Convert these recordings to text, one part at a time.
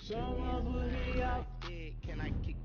Someone put me out there. Can I kick?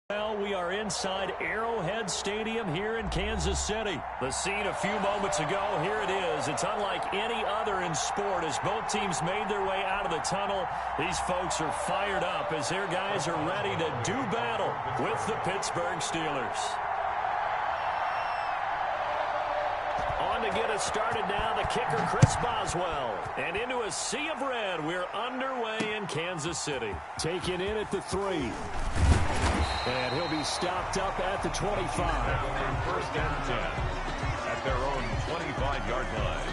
Well, we are inside Arrowhead Stadium here in Kansas City. The scene a few moments ago, here it is. It's unlike any other in sport as both teams made their way out of the tunnel. These folks are fired up as their guys are ready to do battle with the Pittsburgh Steelers. On to get us started now, the kicker, Chris Boswell. And into a sea of red, we're underway in Kansas City. Taken in at the 3. And he'll be stopped up at the 25. First and 10 at their own 25-yard line.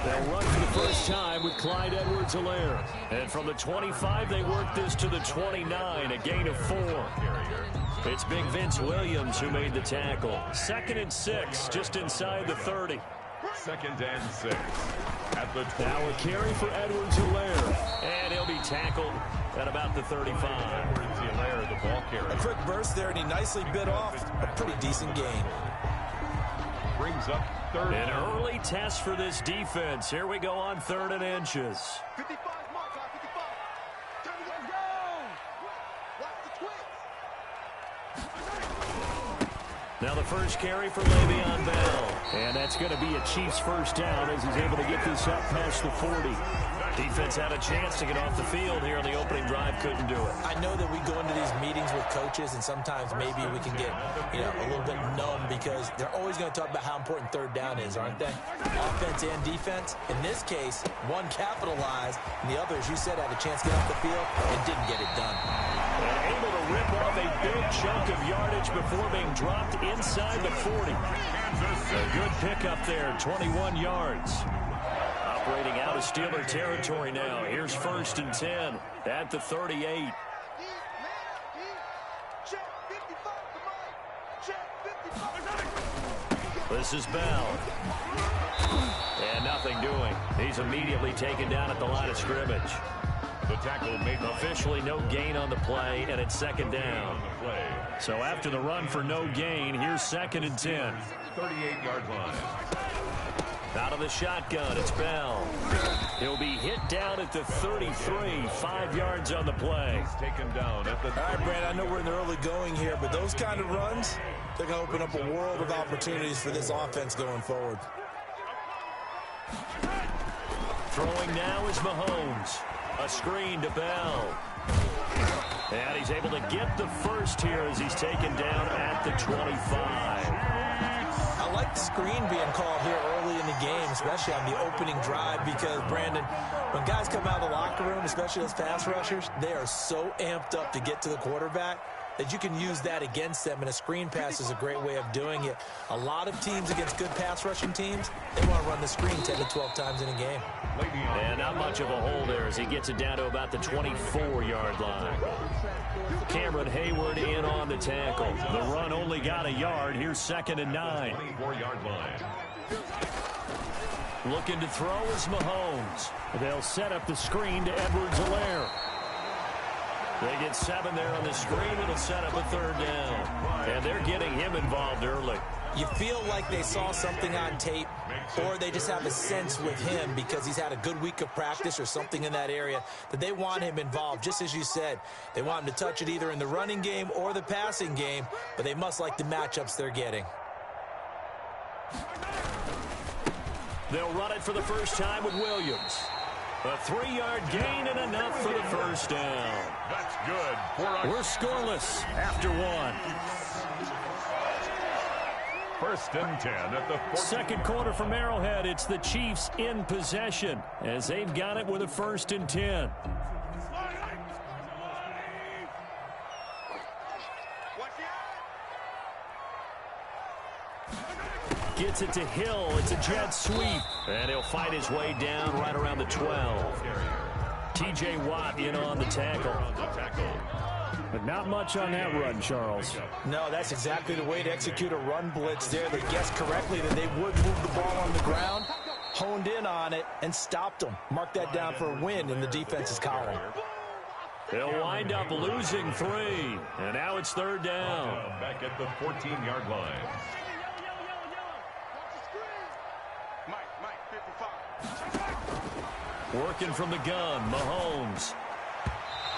They'll run for the first time with Clyde Edwards-Helaire. And from the 25, they work this to the 29, a gain of 4. It's Big Vince Williams who made the tackle. 2nd and 6, just inside the 30. 2nd and 6 at the 20. Now a carry for Edwards-Helaire. And he'll be tackled at about the 35. Edwards-Helaire, the ball carrier. A quick burst there, and he nicely bit off a pretty decent gain. Brings up 3rd. An early test for this defense. Here we go on 3rd and inches. 55, mark, 55. Time to go. Watch the twitch. Now the first carry for Le'Veon Bell. And that's going to be a Chiefs first down as he's able to get this up past the 40. Defense had a chance to get off the field here on the opening drive, couldn't do it. I know that we go into these meetings with coaches, and sometimes maybe we can get, a little bit numb because they're always going to talk about how important 3rd down is, aren't they? Offense and defense. In this case, one capitalized, and the other, as you said, had a chance to get off the field and didn't get it done. And able to rip off a big chunk of yardage before being dropped inside the 40. A good pickup there, 21 yards. Operating out of Steeler territory now. Here's 1st and 10 at the 38. This is Bell. And nothing doing. He's immediately taken down at the line of scrimmage. The tackle made officially no gain on the play, and it's 2nd down. So after the run for no gain, here's 2nd and 10. 38-yard line. Out of the shotgun, it's Bell. He'll be hit down at the 33, 5 yards on the play. He's taken down at the... All right, Brad, I know we're in the early going here, but those kind of runs, they're going to open up a world of opportunities for this offense going forward. Throwing now is Mahomes. A screen to Bell. And he's able to get the first here as he's taken down at the 25. I like the screen being called here early in the game, especially on the opening drive, because, Brandon, when guys come out of the locker room, especially those pass rushers, they are so amped up to get to the quarterback that you can use that against them, and a screen pass is a great way of doing it. A lot of teams against good pass rushing teams, they want to run the screen 10 to 12 times in a game. And not much of a hole there as he gets it down to about the 24-yard line. Cameron Hayward in on the tackle. The run only got a yard. Here's 2nd and 9. 24-yard line. Looking to throw is Mahomes. They'll set up the screen to Edwards-Helaire. They get 7 there on the screen. It'll set up a 3rd down. And they're getting him involved early. You feel like they saw something on tape, or they just have a sense with him because he's had a good week of practice or something in that area that they want him involved. Just as you said, they want him to touch it either in the running game or the passing game, but they must like the matchups they're getting. They'll run it for the first time with Williams. A 3-yard gain and enough for the first down. That's good. We're scoreless after 1. 1st and 10 at the 14. Second quarter from Arrowhead. It's the Chiefs in possession as they've got it with a 1st and 10. Gets it to Hill. It's a jet sweep. And he'll fight his way down right around the 12. T.J. Watt in on the tackle. But not much on that run, Charles. No, that's exactly the way to execute a run blitz there. They guessed correctly that they would move the ball on the ground, honed in on it, and stopped them. Mark that down for a win in the defense's column. They'll wind up losing 3. And now it's 3rd down. Back at the 14-yard line. Working from the gun, Mahomes.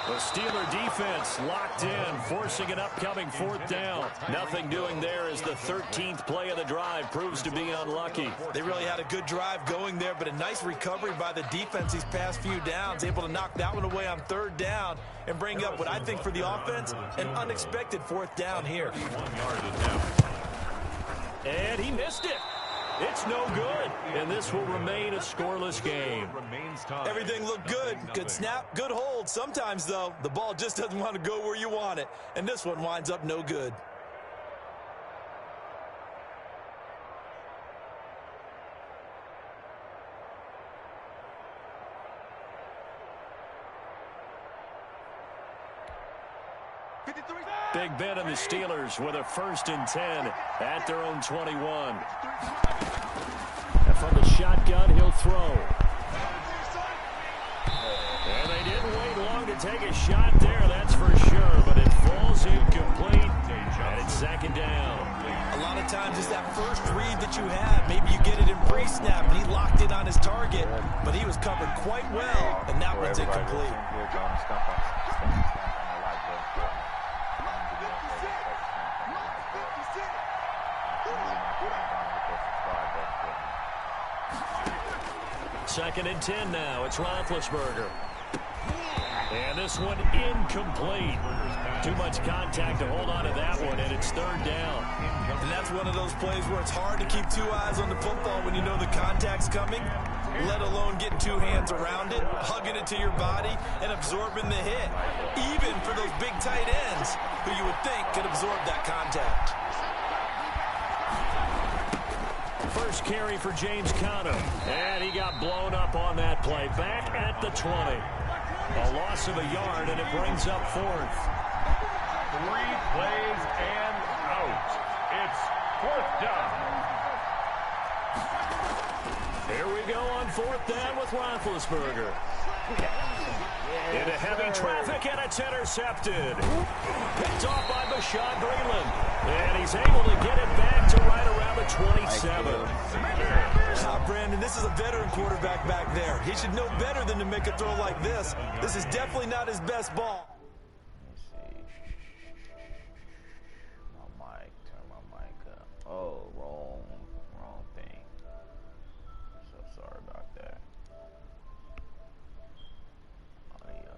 The Steeler defense locked in, forcing an upcoming 4th down. Nothing doing there as the 13th play of the drive proves to be unlucky. They really had a good drive going there, but a nice recovery by the defense these past few downs, able to knock that one away on 3rd down and bring up what I think for the offense, an unexpected 4th down here. 1 yard attempt. And he missed it. It's no good, and this will remain a scoreless game. Everything looked good. Good snap, good hold. Sometimes, though, the ball just doesn't want to go where you want it, and this one winds up no good. Big Ben and the Steelers with a 1st and 10 at their own 21. And from the shotgun, he'll throw. And they didn't wait long to take a shot there, that's for sure, but it falls incomplete, and it's 2nd down. A lot of times it's that first read that you have. Maybe you get it in pre-snap, and he locked in on his target, but he was covered quite well, and that one's incomplete. Second and 10 now. It's Roethlisberger. And this one incomplete. Too much contact to hold on to that one, and it's 3rd down. And that's one of those plays where it's hard to keep 2 eyes on the football when you know the contact's coming, let alone getting 2 hands around it, hugging it to your body, and absorbing the hit. Even for those big tight ends who you would think could absorb that contact. First carry for James Conner, and he got blown up on that play. Back at the 20. A loss of a yard, and it brings up 4th. 3 plays and out. It's 4th down. Here we go on 4th down with Roethlisberger. Into heavy traffic, and it's intercepted. Picked off by Bashaud Breeland. And he's able to get it back to right around the 27. Brandon, this is a veteran quarterback back there. He should know better than to make a throw like this. This is definitely not his best ball. Let's see. My mic, turn my mic up. Oh, wrong thing. So sorry about that. Audio.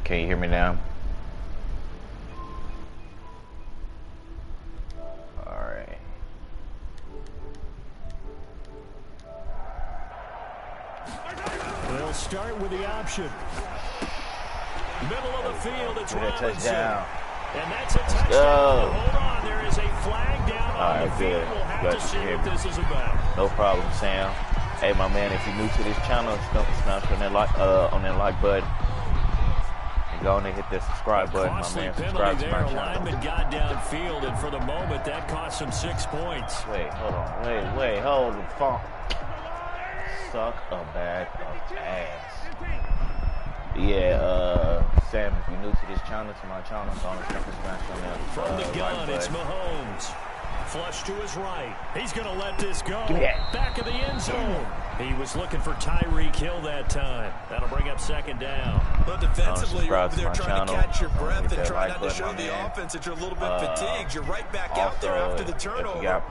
Can you hear me now? Alright. They'll start with the option. Middle of the field, it's Robinson. Touchdown. And that's a touchdown. Hold on, there is a flag down on the field. We'll have to see what this is about. No problem, Sam. Hey, my man, if you're new to this channel, smash on that like button. And go on and hit that subscribe button, my man. Subscribe to my channel. Lineman got downfield, and for the moment, that cost him 6 points. Wait, hold on. Wait, hold the phone. Suck a bag of ass. Yeah, Sam, if you're new to this channel, to my channel, go on and smash on that. From the gun, it's Mahomes. Flush to his right. He's going to let this go. Back of the end zone. He was looking for Tyreek Hill that time. That'll bring up second down. But defensively, you're over there trying to catch your breath and try not to show the offense that you're a little bit fatigued. You're right back out there after the turnover. Now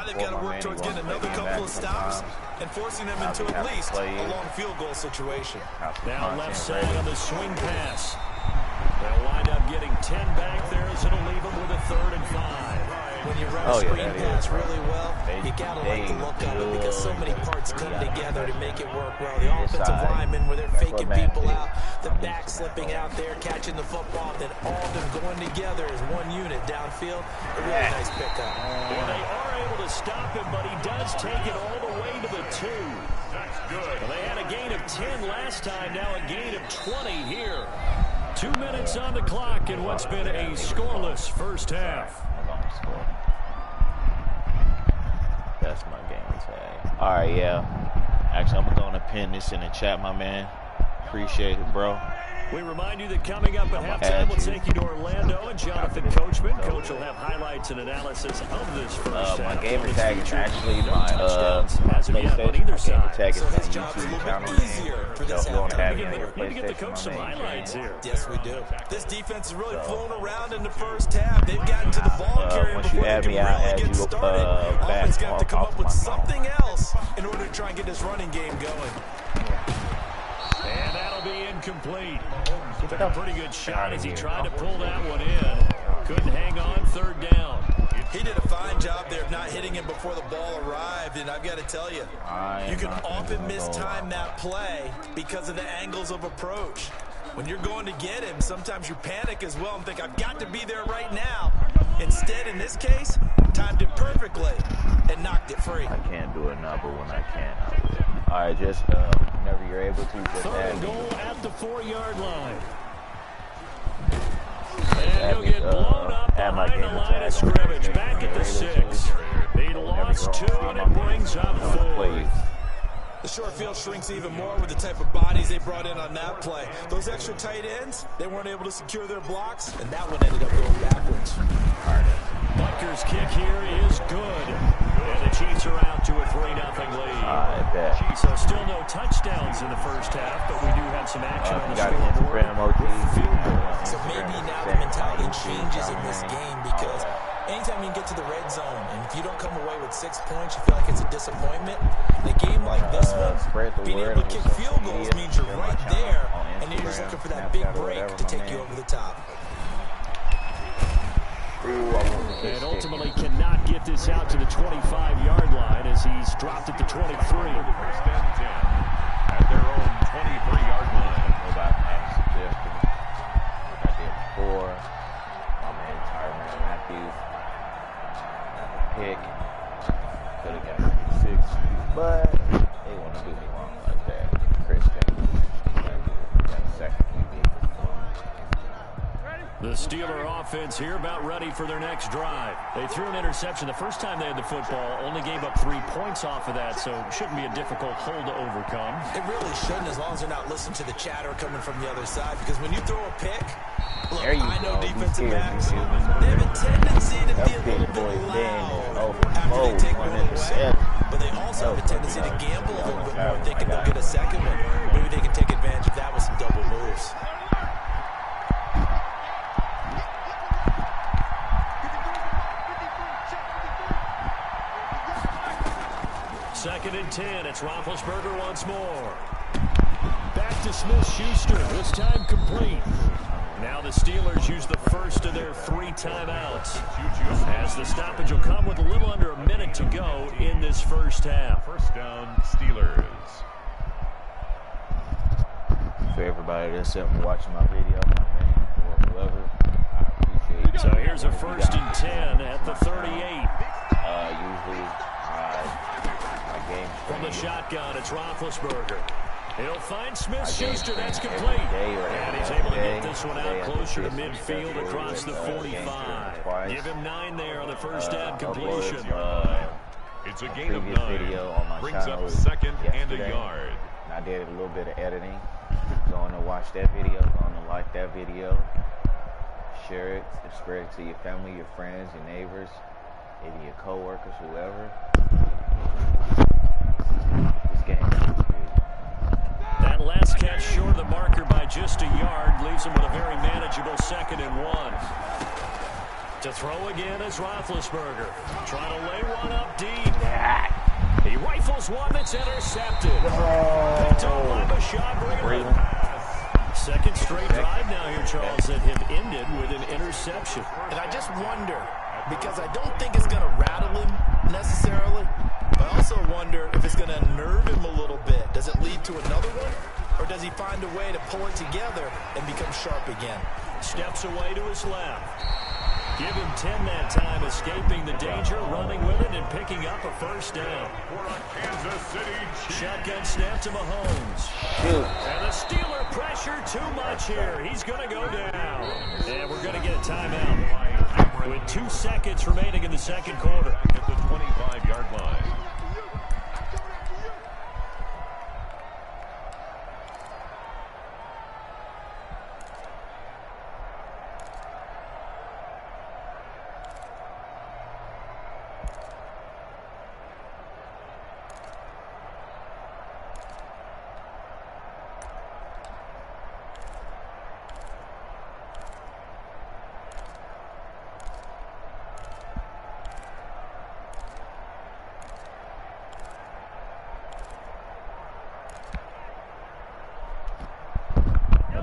they've got to work towards getting another couple of stops and forcing them into at least a long field goal situation. Now left side on the swing pass. They'll wind up getting 10 back there, so it'll leave them with a 3rd and 5. When you run a screen pass really well, you gotta like the look of it because so many parts come together to make it work well. The offensive linemen, where they're faking people out, the back slipping out there, catching the football, then all of them going together as one unit downfield. A really nice pickup. Well, they are able to stop him, but he does take it all the way to the 2. That's good. Well, they had a gain of 10 last time, now a gain of 20 here. 2 minutes on the clock in what's been a scoreless first half. That's my game tag. Alright, yeah. Actually, I'm going to pin this in the chat, my man. Appreciate it, bro. We remind you that coming up at halftime, we'll take you to Orlando and Jonathan Coachman. Coach will have highlights and analysis of this first half. My gamer tag is actually my PlayStation. On either side. Tag is So my this job's a YouTube little channel. bit easier for this halftime. Maybe get the coach some highlights here. Yes, we do. This defense is really flown around in the first half. They've gotten to the ball carrier before they can really get started. Offense got to come up with something else in order to try and get this running game going. And that'll be incomplete. Took a pretty good shot as he tried to pull that one in. Couldn't hang on, 3rd down. He did a fine job there of not hitting him before the ball arrived, and I've got to tell you, you can often mistime that play because of the angles of approach. When you're going to get him, sometimes you panic as well and think, I've got to be there right now. Instead, in this case, timed it perfectly and knocked it free. I can't do it now, but when I can, I will. All right, just whenever you're able to, just 3rd and goal at the 4-yard line. And he'll get blown up behind the line of scrimmage. Back at the 6. He lost 2, and it brings up 4. The short field shrinks even more with the type of bodies they brought in on that play. Those extra tight ends, they weren't able to secure their blocks, and that one ended up going backwards. Butker's kick here is good. And the Chiefs are out to a 3-0 lead. I bet. So still no touchdowns in the first half, but we do have some action on the scoreboard. So maybe now the mentality changes in this game because anytime you can get to the red zone, and if you don't come away with 6 points, you feel like it's a disappointment. In a game like this one, being able to kick field goals means you're right there, and you're just looking for that big break to take you over the top. And ultimately cannot get this out to the 25-yard line as he's dropped at the 23. At their own 23-yard line. Go back and suggestion. I did 4. My man Tyron Matthews. Got the pick. Could have got 6. But they want to do me wrong like that. Christian. Got a second QB. The Steeler offense here about ready for their next drive. They threw an interception the first time they had the football, only gave up 3 points off of that, so it shouldn't be a difficult hole to overcome. It really shouldn't, as long as they're not listening to the chatter coming from the other side, because when you throw a pick, look, I know defensive backs, they have a tendency to be a little bit loud after they take one away, but they also have a tendency to gamble a little bit more, thinking they'll get a second one. Maybe they can take advantage of that with some double moves. Second and 10. It's Roethlisberger once more. Back to Smith-Schuster. This time complete. Now the Steelers use the first of their 3 timeouts, as the stoppage will come with a little under a minute to go in this first half. First down, Steelers. For everybody that's watching my video, my man, or whoever, I appreciate it. So here's a first and 10 at the 38. Usually, my game From the shotgun, it's Roethlisberger. He'll find Smith-Schuster. That's complete. And he's able to get this one out closer to midfield across the 45. Give him 9 there on the first down completion. It's a gain of 9. Brings up second and a yard. And I did a little bit of editing. Going to watch that video, going to like that video, share it, spread it to your family, your friends, your neighbors, maybe your co-workers, whoever. This game is good. That last catch short of the marker by just a yard leaves him with a very manageable 2nd and 1. To throw again is Roethlisberger. Trying to lay one up deep. He rifles one that's intercepted. Picked up by Bashad Breeland. Second straight drive now here, Charles, that have ended with an interception. And I just wonder, because I don't think it's going to rattle him necessarily, but I also wonder if it's going to unnerve him a little bit. Does it lead to another one? Or does he find a way to pull it together and become sharp again? Steps away to his left. Give him 10 that time, escaping the danger, running with it, and picking up a first down. Kansas City. Shotgun snap to Mahomes. And the Steeler pressure too much here. He's going to go down. And we're going to get a timeout with 2 seconds remaining in the second quarter. At the 25-yard line.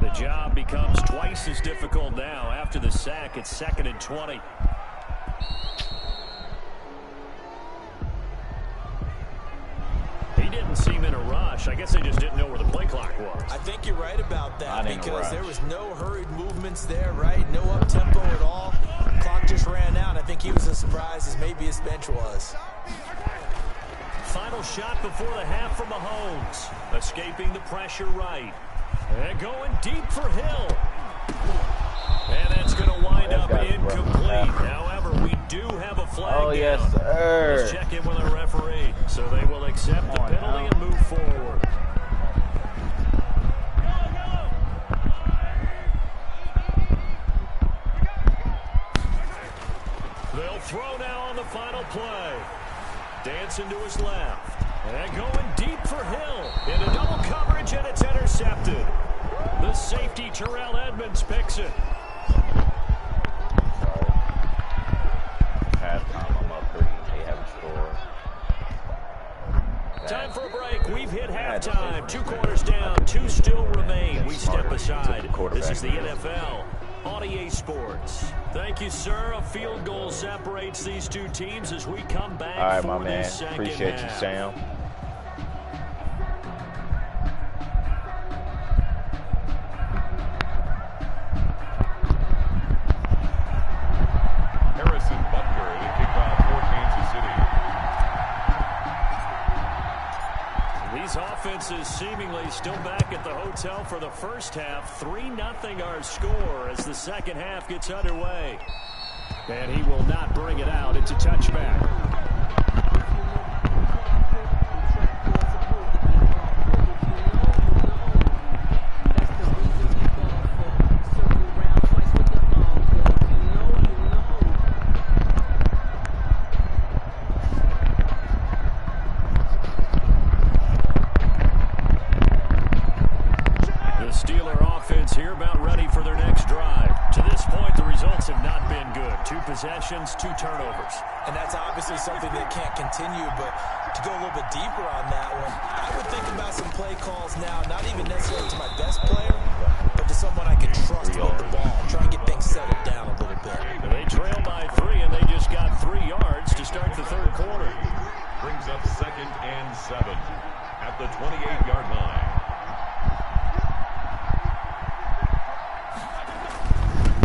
The job becomes twice as difficult now. After the sack, it's 2nd and 20. He didn't seem in a rush. I guess they just didn't know where the play clock was. I think you're right about that, because there was no hurried movements there, right? No up-tempo at all. Clock just ran out. I think he was as surprised as maybe his bench was. Final shot before the half from Mahomes. Escaping the pressure right. And going deep for Hill. And that's going to wind up incomplete. However, we do have a flag down. Yes, sir. Let's check in with our referee. So they will accept the penalty and move forward. They'll throw now on the final play. Dancing to his left. And going deep for Hill. Into double coverage, and it's intercepted. The safety, Terrell Edmonds, picks it. Halftime, I'm up 3. They haven't scored. Time for a break. We've hit halftime. 2 quarters down. 2 still remain. We step aside. This is the NFL on EA Sports. Thank you, sir. A field goal separates these 2 teams as we come back. All right, for my man. the second Appreciate half. you, Sam. Harrison Butker to kick off for Kansas City. These offenses offense is seemingly still back at the hotel for the first half. 3-0 our score as the second half gets underway. And he will not bring it out. It's a touchback. Here about ready for their next drive. To this point, the results have not been good. 2 possessions, 2 turnovers. And that's obviously something that can't continue, but to go a little bit deeper on that one, I would think about some play calls now, not even necessarily to my best player, but to someone I can trust with the ball. Try and get things settled down a little bit. They trail by 3, and they just got 3 yards to start the third quarter. Brings up 2nd and 7 at the 28-yard line.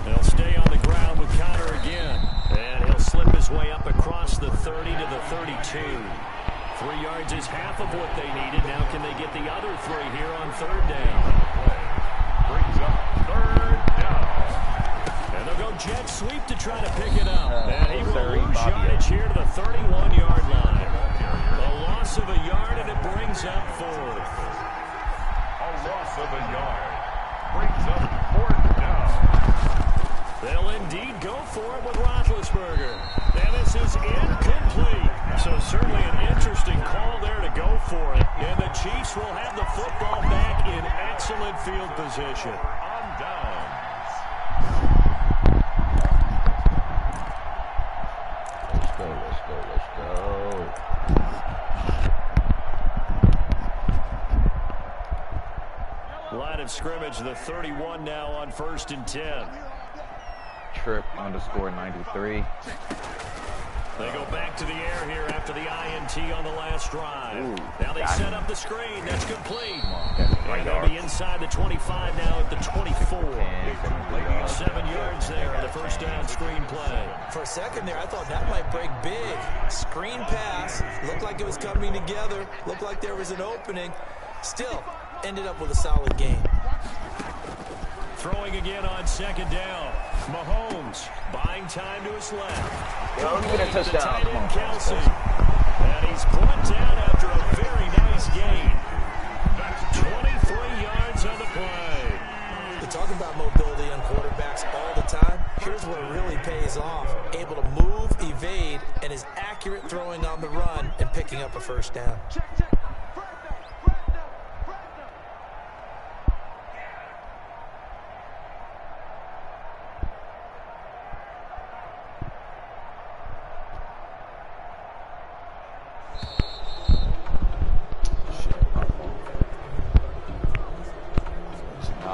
They'll stay on the ground with Connor again. And he'll slip his way up across the 30 to the 32. 3 yards is half of what they needed. Now can they get the other 3 here on third down? Brings up 3rd down. And they'll go jet sweep to try to pick it up. And he will lose yardage here to the 31-yard line. A loss of a yard, and it brings up 4th. A loss of a yard. Brings up 4th down. They'll indeed go for it with Roethlisberger. And this is incomplete. So certainly an interesting call there to go for it. And the Chiefs will have the football back in excellent field position. On downs. Let's go, let's go, let's go. Line of scrimmage, the 31 now on 1st and 10. Trip _93. They go back to the air here after the INT on the last drive. Ooh, now they set up the screen. That's complete. And they'll be inside the 25 now at the 24. 7 yards there on the first down screen play. For a second there, I thought that might break big. Screen pass. Looked like it was coming together. Looked like there was an opening. Still, ended up with a solid game. Throwing again on 2nd down. Mahomes buying time to his left. Yo, get a touchdown. Tight end Kelsey. And he's brought down after a very nice gain. 23 yards on the play. We talk about mobility on quarterbacks all the time. Here's where it really pays off. Able to move, evade, and is accurate throwing on the run and picking up a first down.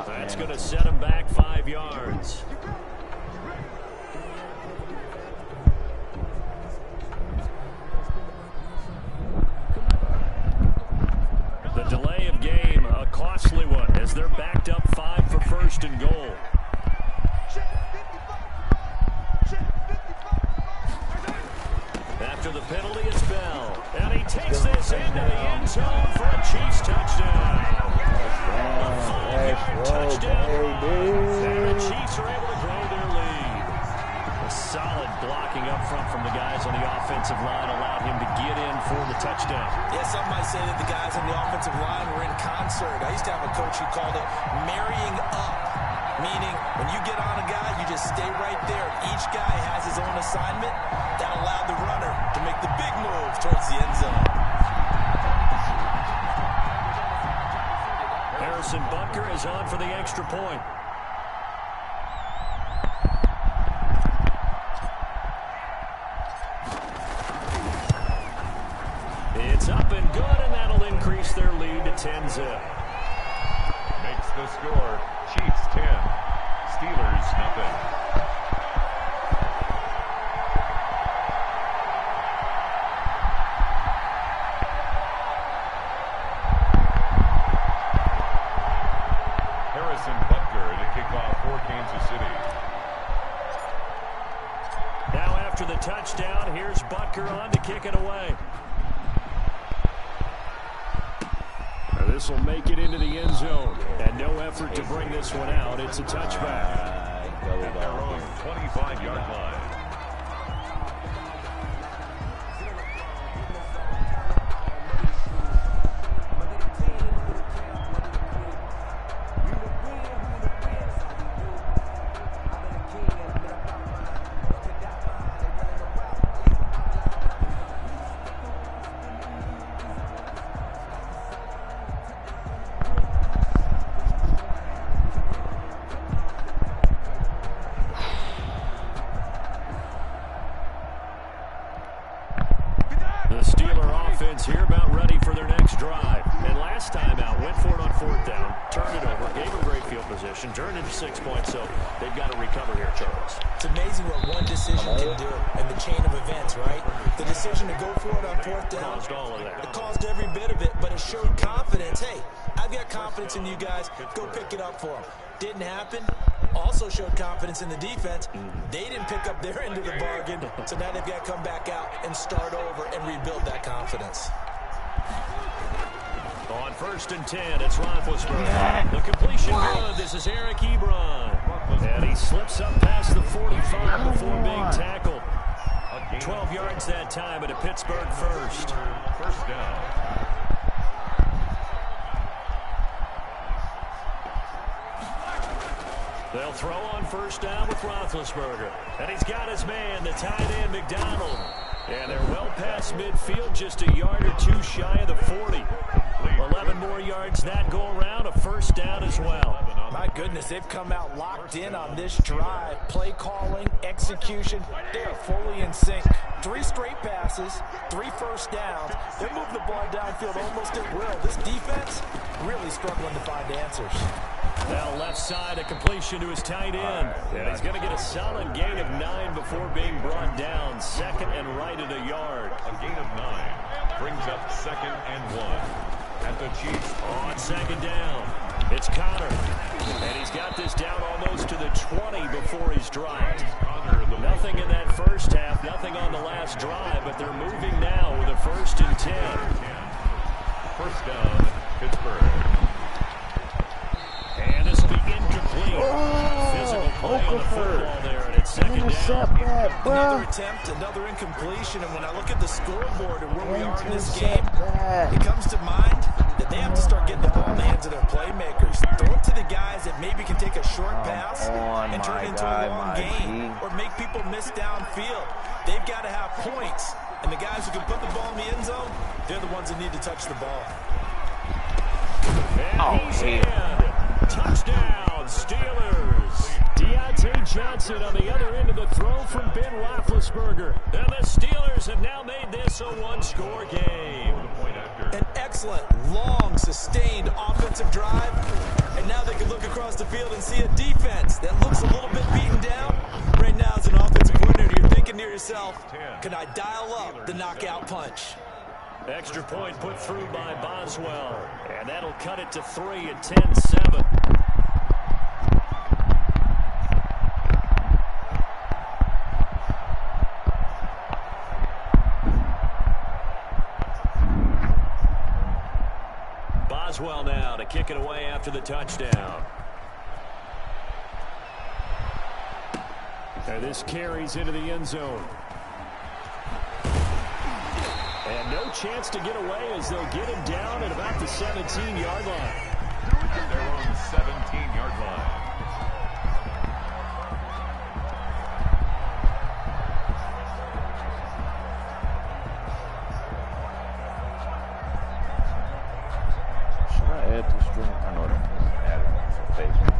That's going to set him back 5 yards. The delay of game, a costly one, as they're backed up 5 for 1st and goal. After the penalty, it's Bell. And he takes this into the end zone for a Chiefs touchdown. A 5-yard touchdown. And the Chiefs are able to grow their lead. A solid blocking up front from the guys on the offensive line allowed him to get in for the touchdown. Yeah, some might say that the guys on the offensive line were in concert. I used to have a coach who called it marrying up, meaning when you get on a guy, you just stay right there. Each guy has his own assignment. That allowed the runner to make the big move towards the end zone. Harrison Butker is on for the extra point. It's up and good, and that'll increase their lead to 10-zip. Makes the score Chiefs 10, Steelers nothing. Harrison Butker to kick off for Kansas City. Now after the touchdown, here's Butker on to kick it away. This will make it into the end zone. And no effort to bring this one out. It's a touchback. At their own 25-yard line. Here about ready for their next drive. And last time out, went for it on 4th down, turned it over, gave them great field position, turned into 6 points, so they've got to recover here, Charles. It's amazing what one decision can do in the chain of events, right? The decision to go for it on 4th down. Caused all of that. It caused every bit of it, but it showed confidence. Hey, I've got confidence in you guys. Go pick it up for them. Didn't happen. Also showed confidence in the defense. They didn't pick up their end of the bargain, so now they've got to come back out and start over and rebuild that confidence. On 1st and 10, it's Roethlisberger. The completion good. This is Eric Ebron. And he slips up past the 45 before being tackled. 12 yards that time at a Pittsburgh first. First down. They'll throw on 1st down with Roethlisberger. And he's got his man, the tight end, McDonald. And they're well past midfield, just a yard or two shy of the 40. 11 more yards that go around, a 1st down as well. My goodness, they've come out locked in on this drive. Play calling, execution, they are fully in sync. 3 straight passes, 3 first downs. They're moving the ball downfield almost at will. This defense really struggling to find answers. Now left side, a completion to his tight end. And he's going to get a solid gain of 9 before being brought down. 2nd and right at a yard. A gain of 9 brings up 2nd and 1. At the Chiefs on 2nd down. It's Connor. And he's got this down almost to the 20 before he's dropped. Nothing in that first half, nothing on the last drive, but they're moving now with a 1st and 10. 1st down, Pittsburgh. And this will be incomplete. Physical play on the football there, and it's 2nd down. Another attempt, another incompletion, and when I look at the scoreboard and where we are in this game, it comes to mind that they have to start getting the ball in the hands of their playmakers. Throw it to the guys that maybe can take a short pass and turn it into a long gain or make people miss downfield. They've got to have points, and the guys who can put the ball in the end zone, they're the ones that need to touch the ball. And he's in. Touchdown, Steelers. Deontay Johnson on the other end of the throw from Ben Roethlisberger. And the Steelers have now made this a one-score game. An excellent, long, sustained offensive drive. And now they can look across the field and see a defense that looks a little bit beaten down. Right now, as an offensive coordinator, you're thinking to yourself, can I dial up the knockout punch? Extra point put through by Boswell. And that'll cut it to 3 at 10-7. Boswell now to kick it away after the touchdown. And this carries into the end zone. And no chance to get away as they'll get him down at about the 17-yard line. At their own 17-yard line. Should I add to string? I know that. Add it to Facebook.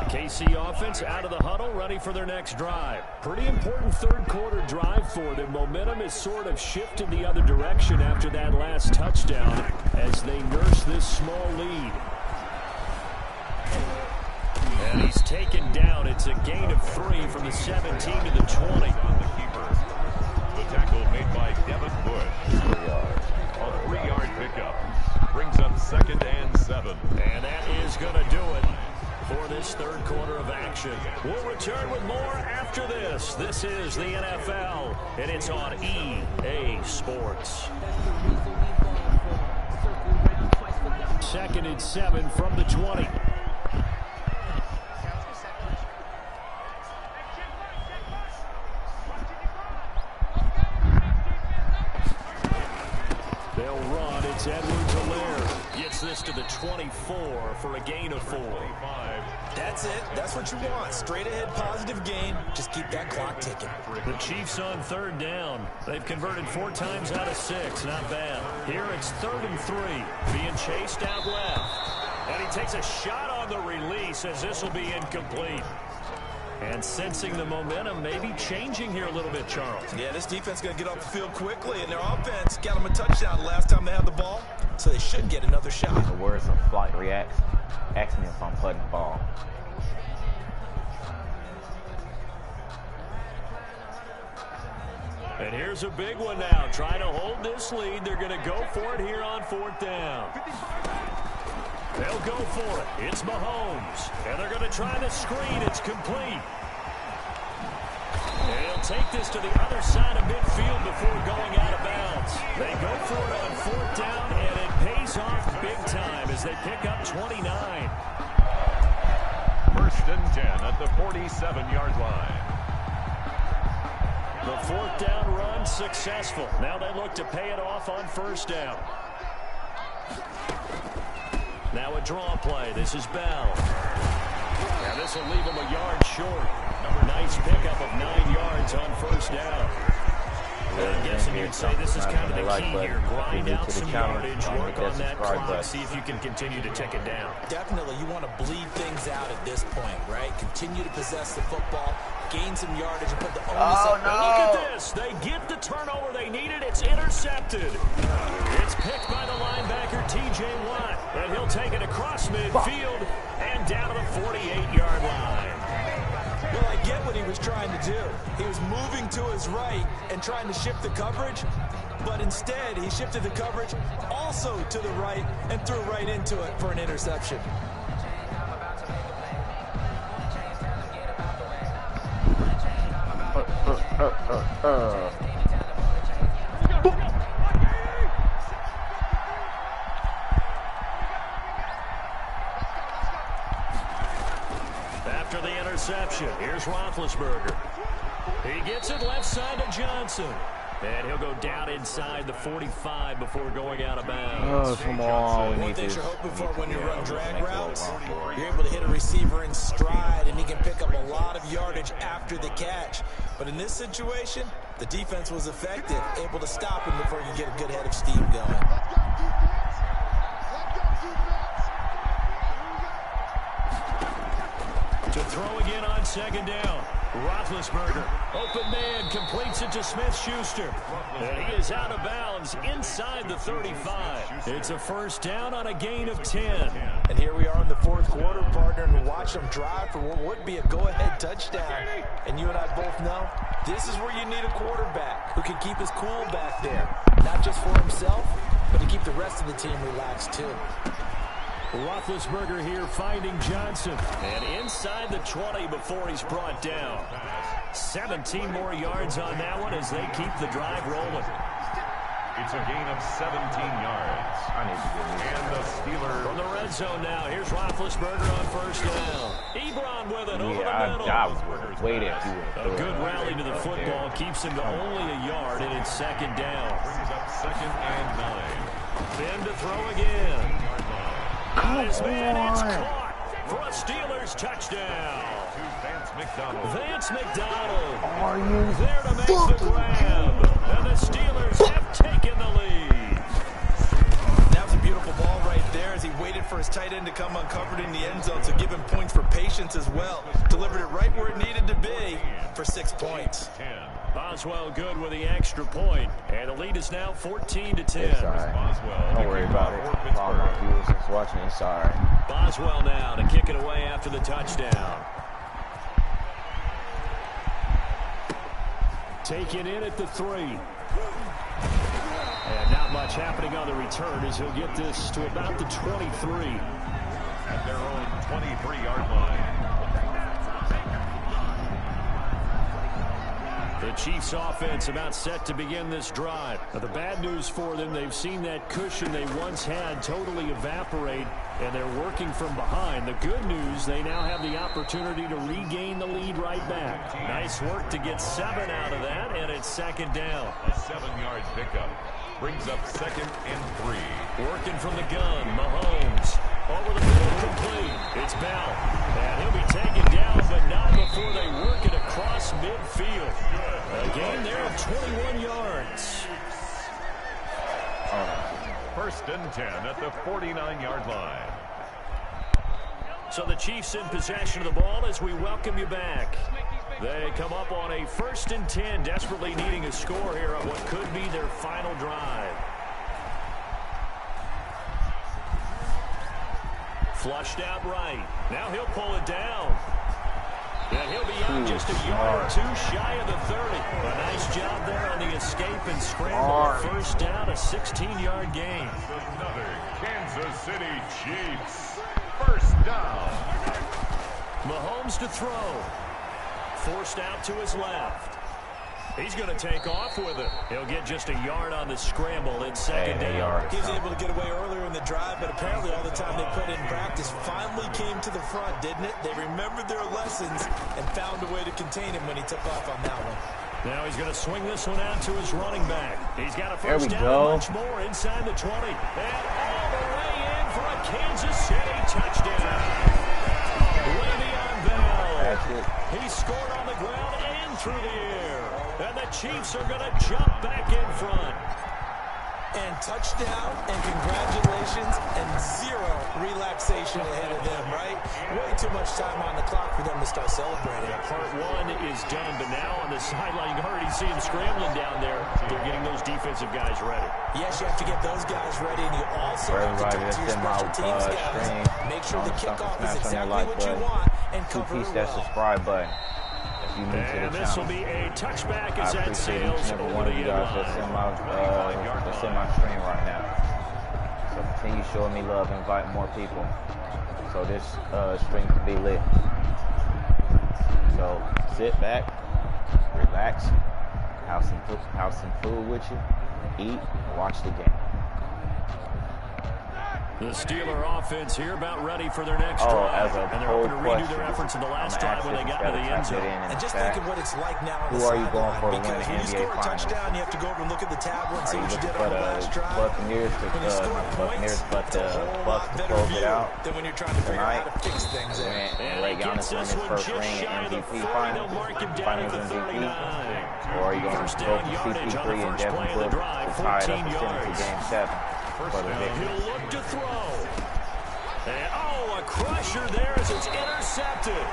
KC offense out of the huddle, ready for their next drive. Pretty important third-quarter drive for them. Momentum has sort of shifted the other direction after that last touchdown as they nurse this small lead. And he's taken down. It's a gain of 3 from the 17 to the 20. The keeper. The tackle made by Devin Bush. 3 yards. A 3-yard pickup. Brings up 2nd and 7. And that is going to do it for this third quarter of action. We'll return with more after this. This is the NFL, and it's on EA Sports. 2nd and 7 from the 20. They'll run. It's Edwards-Helaire. Gets this to the 24 for a gain of 4. That's it. That's what you want. Straight ahead positive gain. Just keep that clock ticking. The Chiefs on 3rd down. They've converted 4 times out of 6. Not bad. Here it's 3rd and 3. Being chased out left. And he takes a shot on the release as this will be incomplete. And sensing the momentum maybe changing here a little bit, Charles. Yeah, this defense is going to get off the field quickly, and their offense got them a touchdown last time they had the ball, so they should get another shot. The words of flight reacts. Ask me if I'm putting the ball. And here's a big one now. Trying to hold this lead. They're going to go for it here on 4th down. They'll go for it. It's Mahomes. And they're going to try the screen. It's complete. And he'll take this to the other side of midfield before going out of bounds. They go for it on 4th down, and it pays off big time as they pick up 29. 1st and 10 at the 47-yard line. The 4th down run successful. Now they look to pay it off on 1st down. Now a draw play. This is Bell. And this will leave him a yard short. Nice pickup of 9 yards on 1st down. I'm guessing you'd say this is kind of the key here. Grind out some yardage, work on that clock, see if you can continue to tick it down. Definitely, you want to bleed things out at this point, right? Continue to possess the football, gain some yardage, and put the onus up. No. Look at this. They get the turnover they needed. It's intercepted. It's picked by the linebacker, T.J. Watt. And he'll take it across midfield and down to the 48-yard line. Well, I get what he was trying to do. He was moving to his right and trying to shift the coverage, but instead he shifted the coverage also to the right and threw right into it for an interception. After the interception, here's Roethlisberger. He gets it left side to Johnson. And he'll go down inside the 45 before going out of bounds. Oh, come on. One thing you're hoping for when you run drag routes, you're able to hit a receiver in stride, and he can pick up a lot of yardage after the catch. But in this situation, the defense was effective, able to stop him before you get a good head of steam going. To throw again on 2nd down. Roethlisberger, open man, completes it to Smith-Schuster. And he is out of bounds inside the 35. It's a 1st down on a gain of 10. And here we are in the 4th quarter, partner, and watch them drive for what would be a go-ahead touchdown. And you and I both know this is where you need a quarterback who can keep his cool back there. Not just for himself, but to keep the rest of the team relaxed too. Roethlisberger here finding Johnson. And inside the 20 before he's brought down. 17 more yards on that one as they keep the drive rolling. It's a gain of 17 yards. And the Steelers. From the red zone now, here's Roethlisberger on 1st down. Ebron with it over the middle. I was waiting. A good rally to the football keeps him to only a yard, and it's 2nd down. Brings up 2nd and 9. Then to throw again. His man is caught for a Steelers touchdown. Vance McDonald. Are you there to make the grab? And the Steelers have taken the lead. That was a beautiful ball right there as he waited for his tight end to come uncovered in the end zone, so give him points for patience as well. Delivered it right where it needed to be for 6 points. Boswell good with the extra point, and the lead is now 14-10. It's all right. Don't worry about it. All my viewers is watching. It's all right. Boswell now to kick it away after the touchdown. Taken in at the 3. And not much happening on the return as he'll get this to about the 23. At their own 23-yard line. The Chiefs offense about set to begin this drive. Now, the bad news for them, they've seen that cushion they once had totally evaporate, and they're working from behind. The good news, they now have the opportunity to regain the lead right back. Nice work to get 7 out of that, and it's second down. A 7-yard pickup brings up 2nd and 3. Working from the gun, Mahomes. Over the middle, complete. It's Bell. And he'll be taken down, but not before they work it across midfield. A gain there of 21 yards. 1st and 10 at the 49-yard line. So the Chiefs in possession of the ball as we welcome you back. They come up on a 1st and 10, desperately needing a score here on what could be their final drive. Flushed out right. Now he'll pull it down. And he'll be out just a yard or two shy of the 30. A nice job there on the escape and scramble. First down, a 16-yard gain. Another Kansas City Chiefs. 1st down. Mahomes to throw. Forced out to his left. He's going to take off with it. He'll get just a yard on the scramble. It's second down. He was able to get away earlier in the drive, but apparently all the time they put in practice finally came to the front, didn't it? They remembered their lessons and found a way to contain him when he took off on that one. Now he's going to swing this one out to his running back. He's got a first down, much more inside the 20. And all the way in for a Kansas City touchdown. Le'Veon Bell. He scored on the ground and through the air. And the Chiefs are going to jump back in front. And touchdown, and congratulations, and 0 relaxation ahead of them, right? Way too much time on the clock for them to start celebrating. Part 1 is done, but now on the sideline, you can already see them scrambling down there. They're getting those defensive guys ready. Yes, you have to get those guys ready, and you also have to talk to your special teams guys. Make sure the kickoff is exactly what you want, and cover it well. That subscribe button. And this will be a touchback as that sails each and every one of you guys that's in my stream right now. So continue showing me love, invite more people, so this stream can be lit. So sit back, relax, have some food with you, eat, watch the game. The Steeler offense here about ready for their next drive. And they're hoping to redo their efforts in the last drive when they got to the end zone. And just think of what it's like now on the sideline. Who are you going for to win the NBA NBA score a Finals? touchdown, you have to go over and look at the tablet and see what you did on the last drive. Buccaneers to close it out than when you're trying to figure out how to fix things there. And let Giannis win his first ring MVP Finals MVP. Or are you going to go for CP3 and Devin Book to tie it up and send it to Game 7 for the victory? He'll look to throw. And, a crusher there as it's intercepted.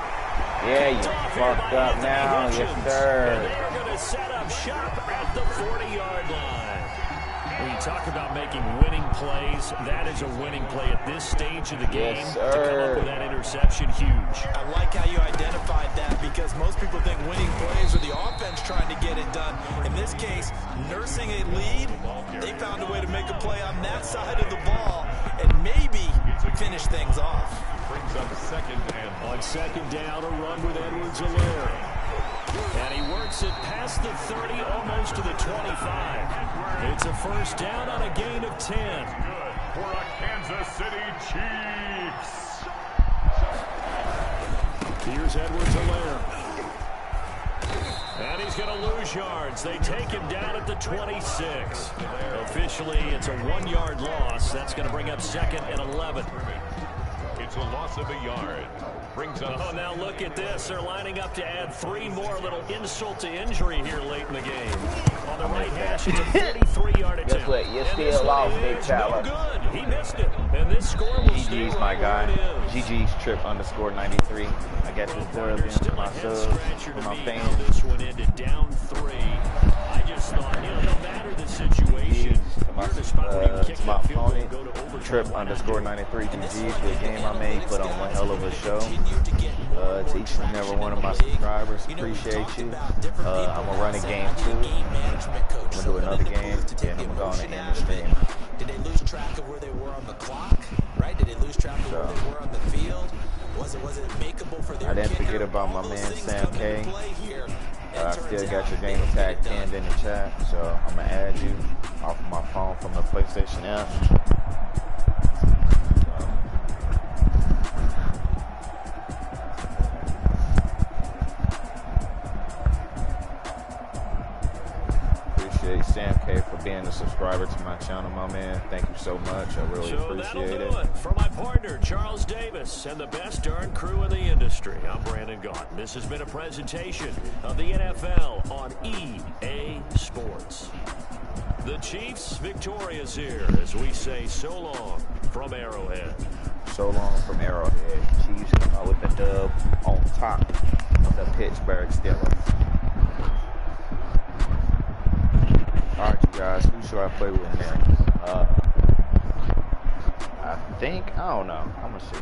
Yeah, you fucked up now, yes sir. And they're going to set up shop at the 40-yard line. When you talk about making winning plays, that is a winning play at this stage of the game. Yes, to come up with that interception, huge. I like how you identified that, because most people think winning plays are the offense trying to get it done. In this case, nursing a lead, they found a way to make a play on that side of the ball and maybe finish things off. Brings up 2nd and 1. On 2nd down, a run with Edwards-Helaire. And he works it past the 30, almost to the 25. It's a first down on a gain of 10. Good for a Kansas City Chiefs. Here's Edwards-Helaire. And he's going to lose yards. They take him down at the 26. Officially, it's a 1-yard loss. That's going to bring up 2nd and 11. It's a loss of a yard. Brings up. Now look at this. They're lining up to add 3 more. Little insult to injury here late in the game. On the right hash, it's a 33-yard attempt. Guess what? You still lost, Big Tyler. No good. He missed it. And this score will stay GG's right my guy. where it is. GG's Trip_93. I got this dub in for my subs, for my fans. This one ended down 3. I just thought, no matter the situation, my opponent, Trip_93. GG's for the game I made. Put on one hell of a show. To each and every one of my subscribers, appreciate you. I'm gonna run a game 2. I'm gonna do another game, and I'm gonna end the stream. Did they lose track of where they were on the clock? Right? Did they lose track of where they were on the field? Was it makeable for their I didn't kicker? forget about my All those man things Sam come into K. play here. I still still got your game tag pinned in the chat, so I'm gonna add you off of my phone from the PlayStation app. Appreciate Sam K for being a subscriber to my channel, my man. Thank you so much. I really appreciate it. For my partner, Charles Davis, and the best darn crew in the industry, I'm Brandon Gaughan. This has been a presentation of the NFL on EA Sports. The Chiefs victorious here as we say so long from Arrowhead. So long from Arrowhead. Chiefs come out with the dub on top of the Pittsburgh Steelers. Alright, you guys, who should I play with next? I don't know. I'm gonna see.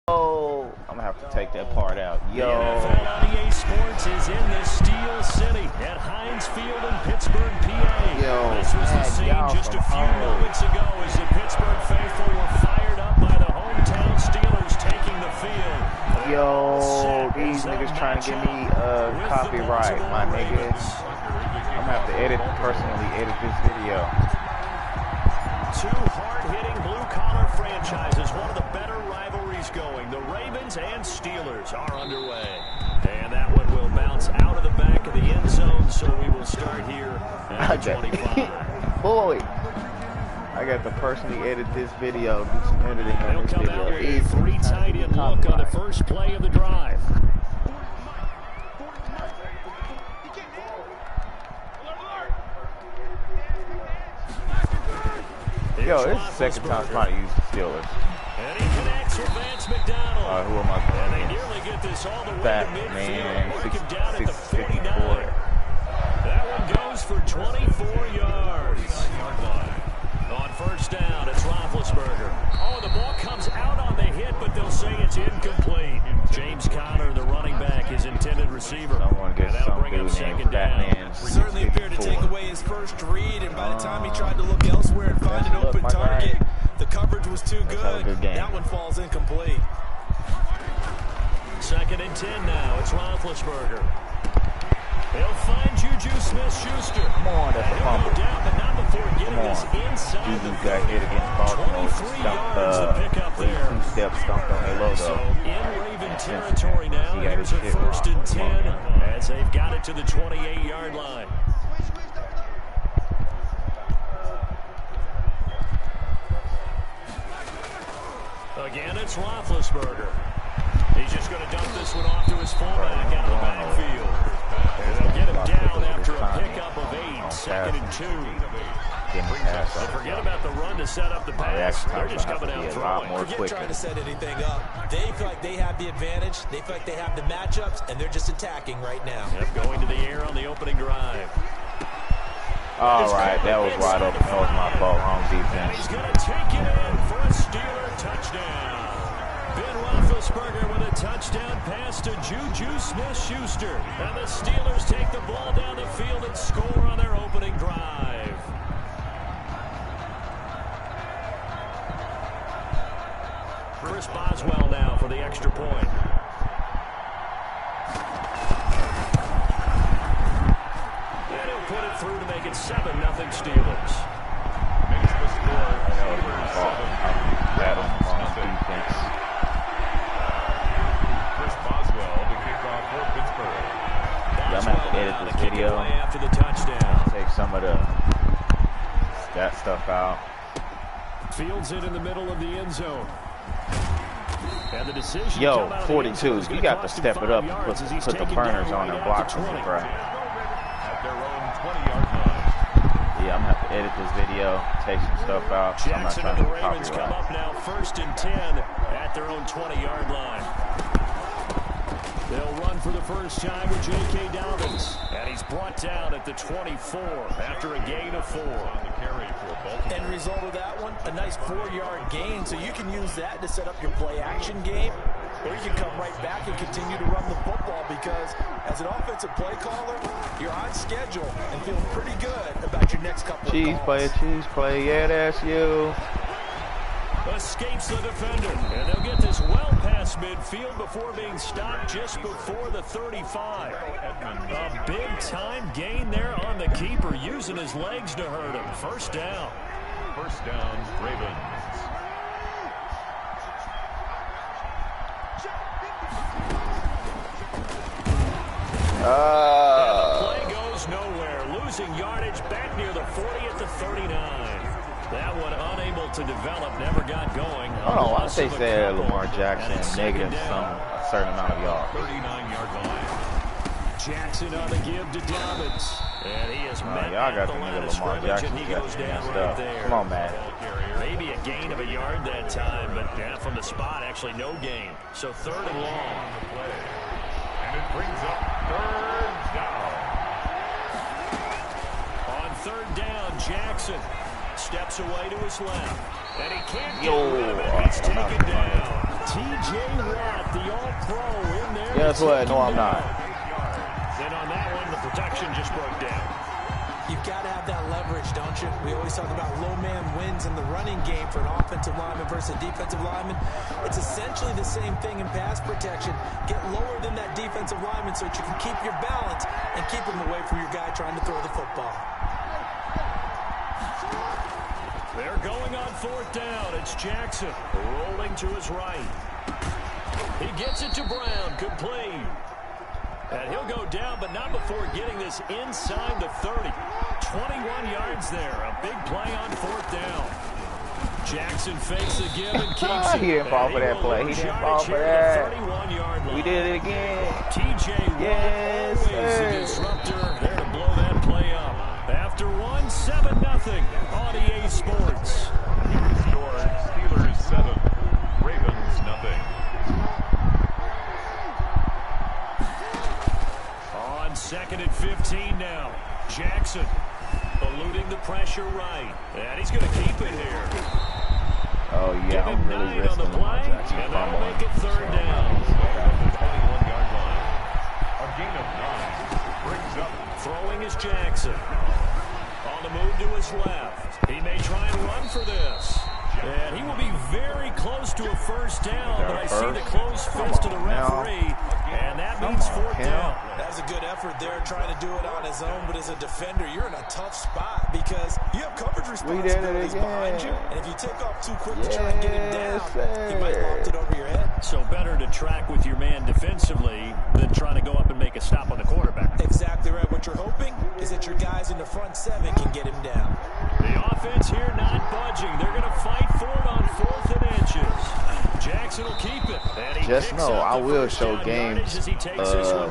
Oh, I'm gonna have to take that part out. Yo. The NFL on EA Sports is in the Steel City at Heinz Field in Pittsburgh, PA. Yo, this was the scene just a few moments ago as the Pittsburgh faithful were fired up by the hometown Steelers taking the field. Yo, these niggas trying to get me copyright, my niggas. I'm gonna have to personally edit this video. Two hard-hitting blue-collar franchises, one of the better rivalries going. The Ravens and Steelers are underway. And that one will bounce out of the back of the end zone, so we will start here at 25. Boy, I got to personally edit this video, do some editing on this video. They'll come out here a three tight end look on the first play of the drive. Yo, this is the second time somebody used the Steelers. And he connects with Vance McDonald. Who am I And calling? they nearly get this all the way Fat to midfield. man, Mark him down at the 49. 54. That one goes for 24 yards. On first down, it's Roethlisberger. Oh, the ball comes out on the hit, but they'll say it's incomplete. James Conner, the running back, his intended receiver. Someone gets that'll some bring up dude second named down. Batman. Certainly appeared to take away his first read, and by the time he tried to look elsewhere and find an open target, the coverage was too good. That one falls incomplete. Second and 10 now. It's Roethlisberger. He'll find Juju Smith-Schuster. Come on, that's a fumble. Down, but not before getting this inside Juju the got hit against Baltimore. 23 yards to pick up there. 2 steps stomped on their logo. So in Raven territory now. Here's a first and 10 as they've got it to the 28-yard line. Again, it's Roethlisberger. He's just going to dump this one off to his fullback out of the backfield. And they'll get him down after a pickup of 8, second and 2. Don't forget about the run to set up the pass. They're just coming out throwing. Forget trying to set anything up. They feel like they have the advantage. They feel like they have the matchups, and they're just attacking right now. Yep, going to the air on the opening drive. All right, that was wide open. That was my fault. Wrong defense. He's going to take it in for a Steeler touchdown. Ben Roethlisberger with a touchdown pass to Juju Smith-Schuster. And the Steelers take the ball down the field and score on their opening drive. Chris Boswell now for the extra point. And he'll put it through to make it 7-0 Steelers. Makes the score. Defense. Chris Boswell to kick off for Pittsburgh. I'm going to have to edit this video. After the touchdown. Take some of that stuff out. Fields it in the middle of the end zone. And the decision Yo, 42. You got to step it up and put the burners on and block for me, bro. At their own 20-yard line. Yeah, I'm going to have to edit this video, take some stuff out. I'm not Jackson trying and to the Ravens come copyright. up now first and 10 at their own 20-yard line. They'll run for the first time with J.K. Dobbins. And he's brought down at the 24 after a gain of 4. End result of that one, a nice 4-yard gain, so you can use that to set up your play-action game, or you can come right back and continue to run the football because as an offensive play caller, you're on schedule and feeling pretty good about your next couple of calls. Cheese play, yeah, that's you. Escapes the defender, and they'll get this well past midfield before being stopped just before the 35. A big-time gain there on the keeper, using his legs to hurt him. First down. First down, Ravens. And the play goes nowhere, losing yardage back near the 40 at the 39. That one unable to develop, never got going. Oh, I say Lamar Jackson negative a certain amount of yards. 39-yard line. Jackson on the give to Dobbins. And he is met y'all got at the the line nigga of Lamar scrimmage, Jackson and he goes down messed right up. there. Come on, man. Maybe a gain of a yard that time, but from the spot, actually no gain. So third and long. And it brings up third down. On third down, Jackson steps away to his left. And he can't get rid of it. He's taken down. T.J. Watt, the all-pro in there. Guess what? No, I'm not. Then on that one, the protection just broke down. You've got to have that leverage, don't you? We always talk about low man wins in the running game for an offensive lineman versus a defensive lineman. It's essentially the same thing in pass protection. Get lower than that defensive lineman so that you can keep your balance and keep him away from your guy trying to throw the football. They're going on fourth down. It's Jackson rolling to his right. He gets it to Brown. Complete. And he'll go down, but not before getting this inside the 30. 21 yards there. A big play on fourth down. Jackson fakes the give and keeps it. He didn't fall for that play. He didn't fall for that. We did it again. TJ Yes, always sir. a disruptor. There to blow that play up. After one, 7-0 on EA Sports. 2nd and 15 now. Jackson eluding the pressure right. And he's going to keep it here. Oh, yeah, I'm really risking on the play, Jackson. and that'll make it 3rd down. 21-yard line. A gain of 9 brings up. Throwing is Jackson. On the move to his left. He may try and run for this. And he will be very close to a 1st down, but I see the closed fist of the referee, and that means 4th down. That's a good effort there, trying to do it on his own, but as a defender, you're in a tough spot because you have coverage responsibilities behind you, and if you take off too quick to try and get him down, he might loft it over your head. So better to track with your man defensively than trying to go up and make a stop on the quarterback. Exactly right. What you're hoping is that your guys in the front 7 can get him down. The offense here not budging. They're going to fight for it on 4th and inches. Jackson will keep it. Just know I will show games,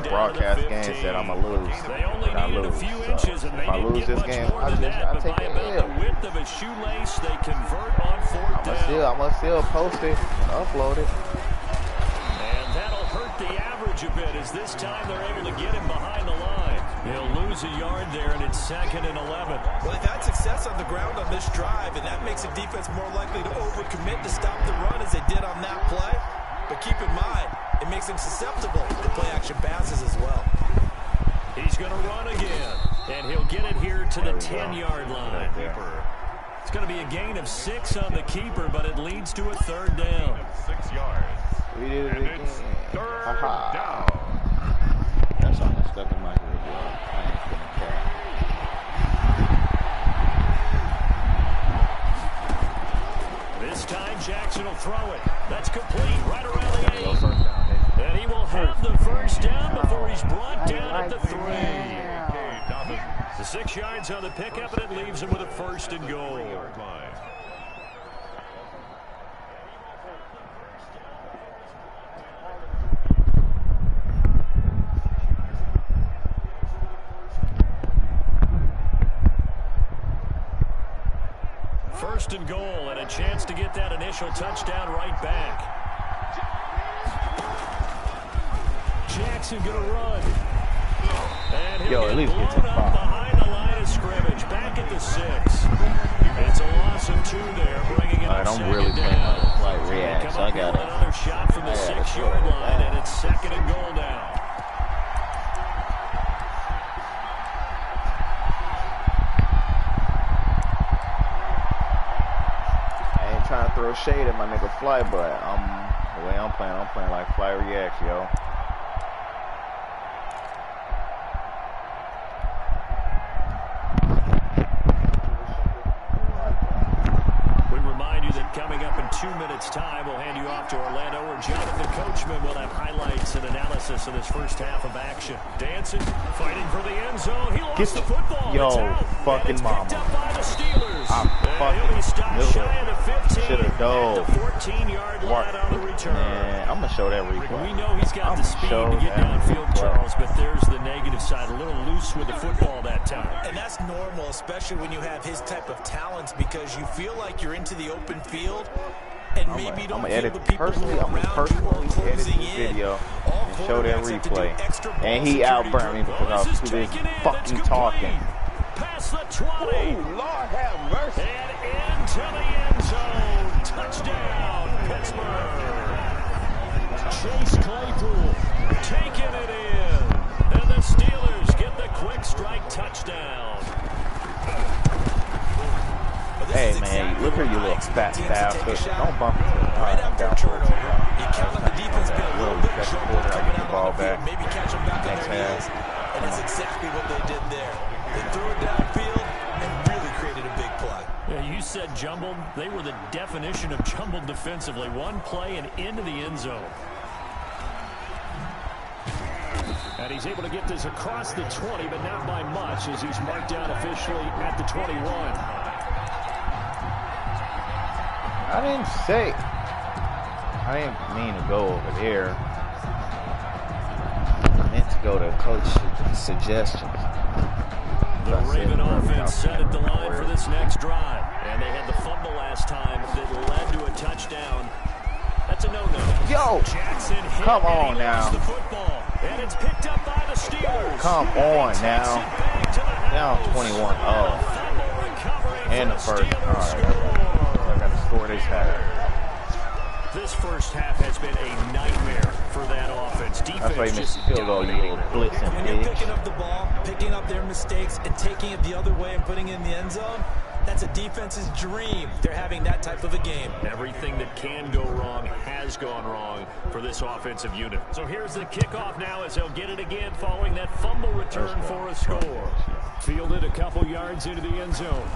broadcast games that I'm going to lose. They only needed a few inches, and they didn't get much more than that. But by about the width of a shoelace, they convert on 4th down. I'm going to still post it and upload it. And that'll hurt the average a bit, as this time they're able to get him behind the line. He'll lose a yard there, and it's 2nd and 11. Well, they've had success on the ground on this drive, and that makes the defense more likely to overcommit to stop the run as they did on that play. But keep in mind, it makes them susceptible to play-action passes as well. He's going to run again, and he'll get it here to the 10-yard line. It's going to be a gain of 6 on the keeper, but it leads to a 3rd down. 6 yards. We did it again. 3rd down. That's all that's stuck in my head, bro. I ain't gonna care. This time Jackson will throw it. That's complete right around the 8. And he will have the 1st down before he's brought down at the 3. The 6 yards on the pickup, and it leaves him with a 1st and goal. First and goal, and a chance to get that initial touchdown right back. Jackson gonna run. And he'll at least get to the up behind the line of scrimmage, back at the 6. It's a loss of 2 there, bringing it up I'm 2nd really playing down. like react, so I got another shot from the 6-yard line, and it's 2nd and goal now. Trying to throw shade at my nigga Fly, but the way I'm playing like Fly reacts, yo. We remind you that coming up in 2 minutes' time, we'll hand you off to Orlando, where Jonathan Coachman will have highlights and analysis of this first half of action. Dancing, fighting for the end zone. He lost the football. Yo, and fucking it's mama. picked up by the Steelers. He'll be stopped shy of the 15 Should've dove. at the 14-yard line on the return. Man, I'm going to show that replay. We know he's got the speed to get downfield, Charles, but there's the negative side. A little loose with the football that time. And that's normal, especially when you have his type of talents, because you feel like you're into the open field, and maybe you don't feel the people who are around you are closing in. And show that replay. And he outburned me because I was too busy fucking talking. Past the 20. Ooh, Lord have mercy. And into the end zone. Touchdown, Pittsburgh. Chase Claypool taking it in. And the Steelers get the quick strike touchdown. Hey, man, look here, you little fat bastard. Don't bump into the right after a turnover. You count on the defense being a little bit second trouble quarter, I coming get the out ball on the field, back. maybe catch them back on Next their heels. And that's exactly what they did there. They threw it downfield and really created a big play. Yeah, you said jumbled. They were the definition of jumbled defensively. One play and into the end zone. And he's able to get this across the 20, but not by much, as he's marked down officially at the 21. I didn't say. I didn't mean to go over there. I meant to go to coach suggestions. The Raven offense set at the line for this next drive. And they had the fumble last time that led to a touchdown. That's a no-no. Yo, Jackson hit come and on he now. lost the football. And it's picked up by the Steelers. Come on now. Down 21-0. And the first. All right, I got to score this half. This first half has been a nightmare for that offense. Defense That's why you missed just the field goal, you little blitz and When you're picking up the ball, picking up their mistakes, and taking it the other way and putting it in the end zone, that's a defense's dream. They're having that type of a game. everything that can go wrong has gone wrong for this offensive unit. So here's the kickoff now as they'll get it again following that fumble return for a score. Fielded a couple yards into the end zone.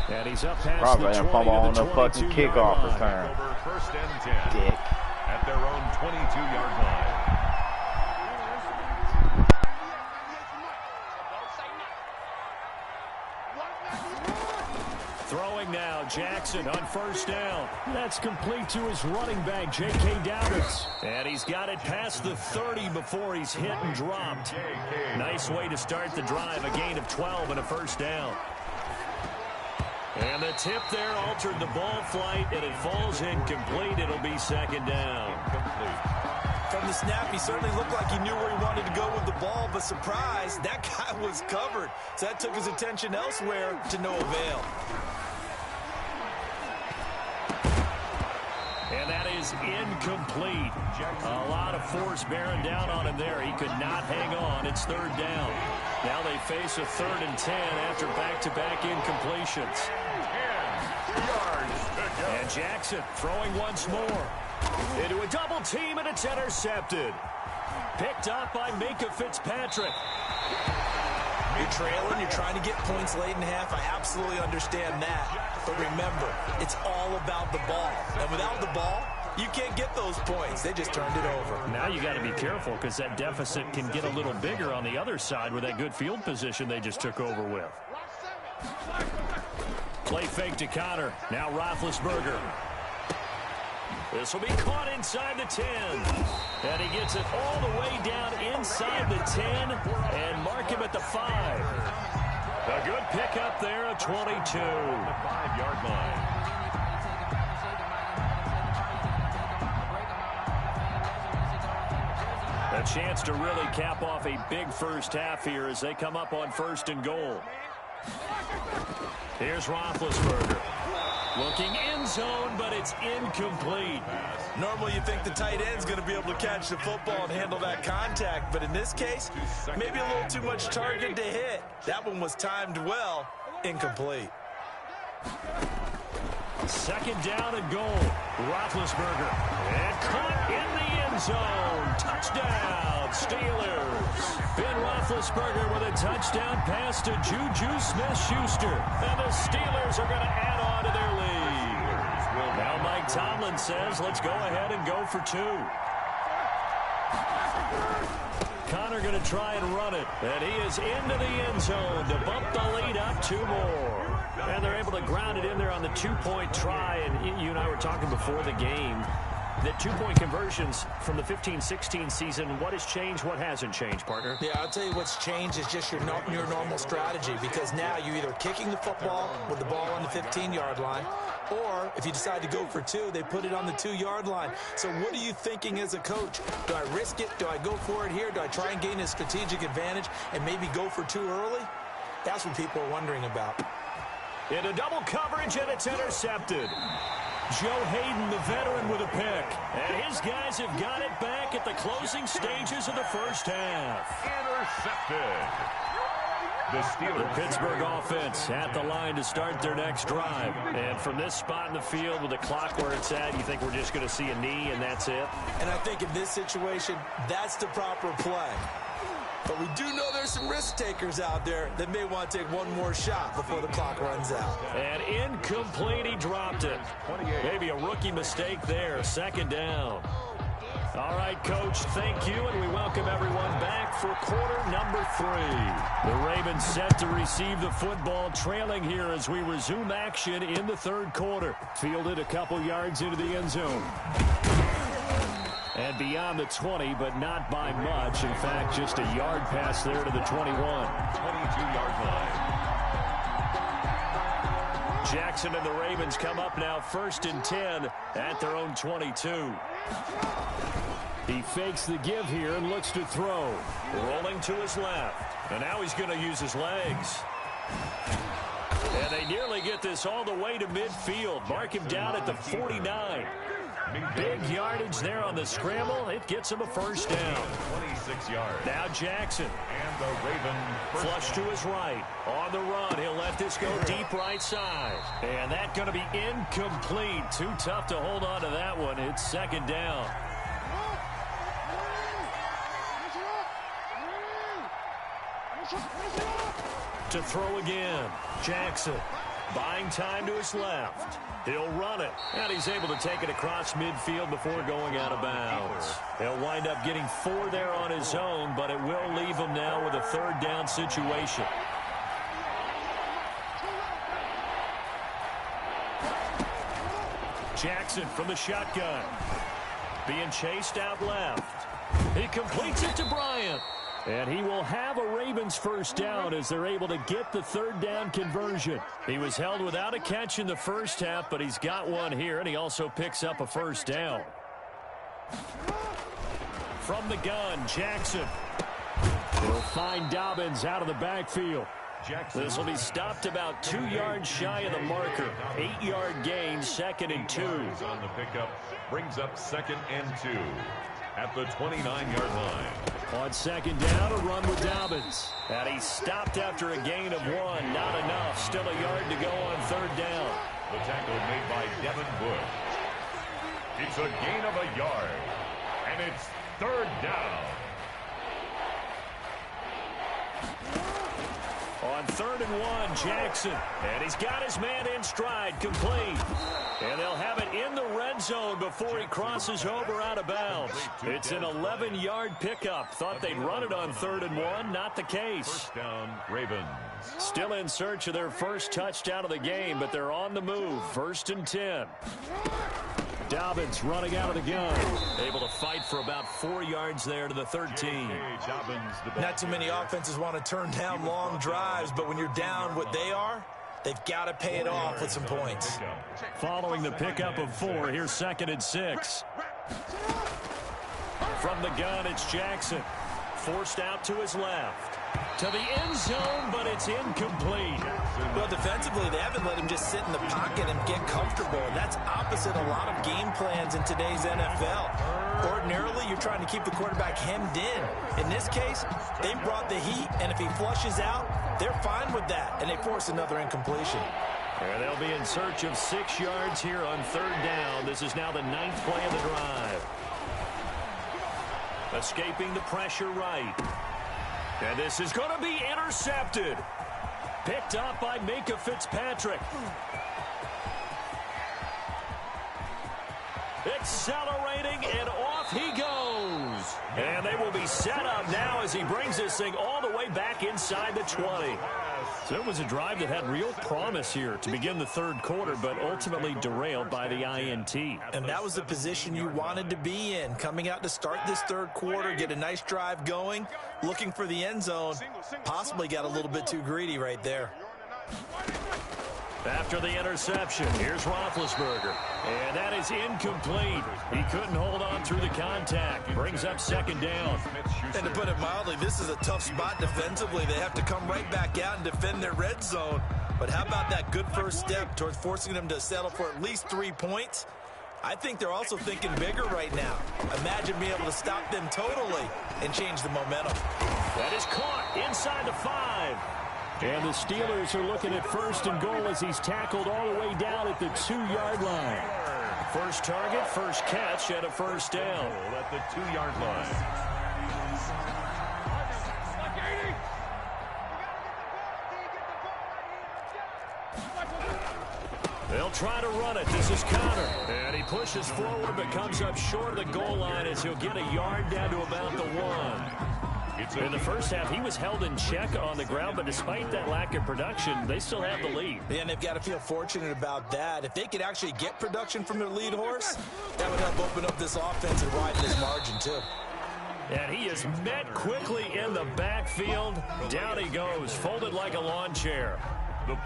And he's up past Probably the 20 fumble on to the fucking 22-yard kickoff line. return. Over first and 10 Dick. at their own 22-yard line. Throwing now, Jackson on first down. That's complete to his running back, J.K. Dobbins. And he's got it past the 30 before he's hit and dropped. Nice way to start the drive, a gain of 12 and a first down. And the tip there altered the ball flight, and it falls incomplete. It'll be second down. From the snap, he certainly looked like he knew where he wanted to go with the ball, but surprise, that guy was covered. So that took his attention elsewhere to no avail. And that is incomplete. A lot of force bearing down on him there. He could not hang on. It's third down. Now they face a 3rd and 10 after back-to-back incompletions. And Jackson throwing once more. Into a double team, and it's intercepted. Picked up by Minka Fitzpatrick. You're trailing, you're trying to get points late in half. I absolutely understand that. But remember, it's all about the ball. And without the ball, you can't get those points. They just turned it over. Now you got to be careful because that deficit can get a little bigger on the other side with that good field position they just took over with. Play fake to Connor. Now Roethlisberger. This will be caught inside the 10. And he gets it all the way down inside the 10 and mark him at the 5. A good pickup there at 22. The 5-yard line. A chance to really cap off a big first half here as they come up on 1st and goal. Here's Roethlisberger. Looking end zone, but it's incomplete. Normally you think the tight end's going to be able to catch the football and handle that contact, but in this case, maybe a little too much target to hit. That one was timed well, incomplete. 2nd down and goal. Roethlisberger. And caught in the end zone. Touchdown, Steelers. Ben Roethlisberger with a touchdown pass to Juju Smith-Schuster. And the Steelers are going to add on to their lead. Now Mike Tomlin says, let's go ahead and go for 2. Connor going to try and run it. And he is into the end zone to bump the lead up 2 more. And they're able to ground it in there on the 2-point try. And you and I were talking before the game that 2-point conversions from the 15-16 season, what has changed, what hasn't changed, partner? Yeah, I'll tell you what's changed is just your normal strategy, because now you're either kicking the football with the ball on the 15-yard line, or if you decide to go for 2, they put it on the 2-yard line. So what are you thinking as a coach? Do I risk it? Do I go for it here? Do I try and gain a strategic advantage and maybe go for 2 early? That's what people are wondering about. Into double coverage, and it's intercepted. Joe Hayden, the veteran, with a pick. And his guys have got it back at the closing stages of the first half. Intercepted. The Steelers. The Pittsburgh offense at the line to start their next drive. And from this spot in the field with the clock where it's at, you think we're just going to see a knee and that's it? And I think in this situation, that's the proper play. But we do know there's some risk takers out there that may want to take one more shot before the clock runs out. And incomplete, he dropped it. Maybe a rookie mistake there, 2nd down. All right, Coach, thank you, and we welcome everyone back for quarter number 3. The Ravens set to receive the football, trailing here as we resume action in the 3rd quarter. Fielded a couple yards into the end zone. And beyond the 20, but not by much. In fact, just a yard pass there to the 21. 22-yard line. Jackson and the Ravens come up now 1st and 10 at their own 22. He fakes the give here and looks to throw. Rolling to his left. And now he's going to use his legs. And they nearly get this all the way to midfield. Mark him down at the 49. Big yardage there on the scramble. It gets him a first down. 26 yards. Now Jackson. And the Raven Flush to his right. On the run. He'll let this go deep right side. And that's going to be incomplete. Too tough to hold on to that one. It's second down. To throw again. Jackson buying time to his left. He'll run it, and he's able to take it across midfield before going out of bounds. He'll wind up getting 4 there on his own, but it will leave him now with a third down situation. Jackson from the shotgun. Being chased out left. He completes it to Bryant. And he will have a Ravens first down as they're able to get the third down conversion. He was held without a catch in the first half, but he's got one here, and he also picks up a first down. From the gun, Jackson. He'll find Dobbins out of the backfield. This will be stopped about 2 yards shy of the marker. 8-yard gain, 2nd and 2. On the pickup, brings up 2nd and 2 at the 29-yard line. On second down, a run with Dobbins. And he stopped after a gain of 1. Not enough. Still a yard to go on third down. The tackle made by Devin Bush. It's a gain of a yard. And it's third down. On 3rd and 1, Jackson. And he's got his man in stride, complete. And they'll have it in the red zone before he crosses over out of bounds. It's an 11-yard pickup. Thought they'd run it on 3rd and 1. Not the case. First down, Ravens. Still in search of their first touchdown of the game, but they're on the move. 1st and 10. Dobbins running out of the gun. Able to fight for about 4 yards there to the 13. Not too many offenses want to turn down long drives, but when you're down what they are, they've got to pay it off with some points. Following the pickup of 4, here's 2nd and 6. From the gun, it's Jackson. Forced out to his left. To the end zone, but it's incomplete. Well, defensively, they haven't let him just sit in the pocket and get comfortable. That's opposite a lot of game plans in today's NFL. Ordinarily, you're trying to keep the quarterback hemmed in. In this case, they brought the heat, and if he flushes out, they're fine with that, and they force another incompletion. And they'll be in search of 6 yards here on 3rd down. This is now the 9th play of the drive. Escaping the pressure right. And this is going to be intercepted. Picked up by Minka Fitzpatrick. Accelerating, and off he goes. And they will be set up now as he brings this thing all the way back inside the 20. So it was a drive that had real promise here to begin the 3rd quarter, but ultimately derailed by the INT. And that was the position you wanted to be in. Coming out to start this 3rd quarter, get a nice drive going, looking for the end zone. Possibly got a little bit too greedy right there. After the interception, here's Roethlisberger. And that is incomplete. He couldn't hold on through the contact. Brings up 2nd down. And to put it mildly, this is a tough spot defensively. They have to come right back out and defend their red zone. But how about that good first step towards forcing them to settle for at least 3 points? I think they're also thinking bigger right now. Imagine being able to stop them totally and change the momentum. That is caught inside the 5. And the Steelers are looking at 1st and goal as he's tackled all the way down at the 2-yard line. First target, first catch, and a first down. At the 2-yard line. They'll try to run it. This is Connor. And he pushes forward but comes up short of the goal line as he'll get a yard down to about the 1. In the first half, he was held in check on the ground, but despite that lack of production, they still have the lead. Yeah, and they've got to feel fortunate about that. If they could actually get production from their lead horse, that would help open up this offense and widen this margin, too. And he is met quickly in the backfield. Down he goes, folded like a lawn chair.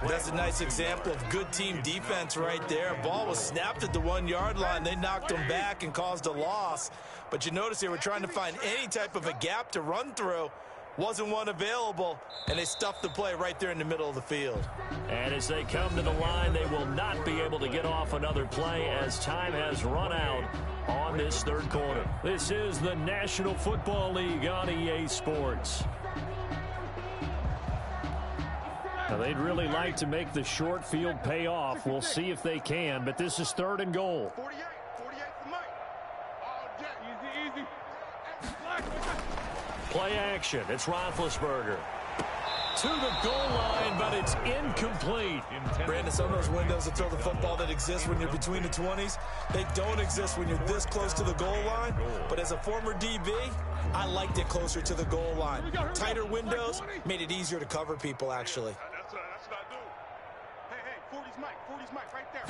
That's a nice example of good team defense right there. Ball was snapped at the 1-yard line. They knocked them back and caused a loss. But you notice they were trying to find any type of a gap to run through. Wasn't one available, and they stuffed the play right there in the middle of the field. And as they come to the line, they will not be able to get off another play as time has run out on this third quarter. This is the National Football League on EA Sports. Now, they'd really like to make the short field pay off. We'll see if they can, but this is 3rd and goal. 48 for Mike. Oh, easy. Play action. It's Roethlisberger. To the goal line, but it's incomplete. Brandon, some of those windows to throw the football that exist when you're between the 20s, they don't exist when you're this close to the goal line. But as a former DB, I liked it closer to the goal line. Tighter windows made it easier to cover people, actually. That's what I do. Hey, 40's Mike right there.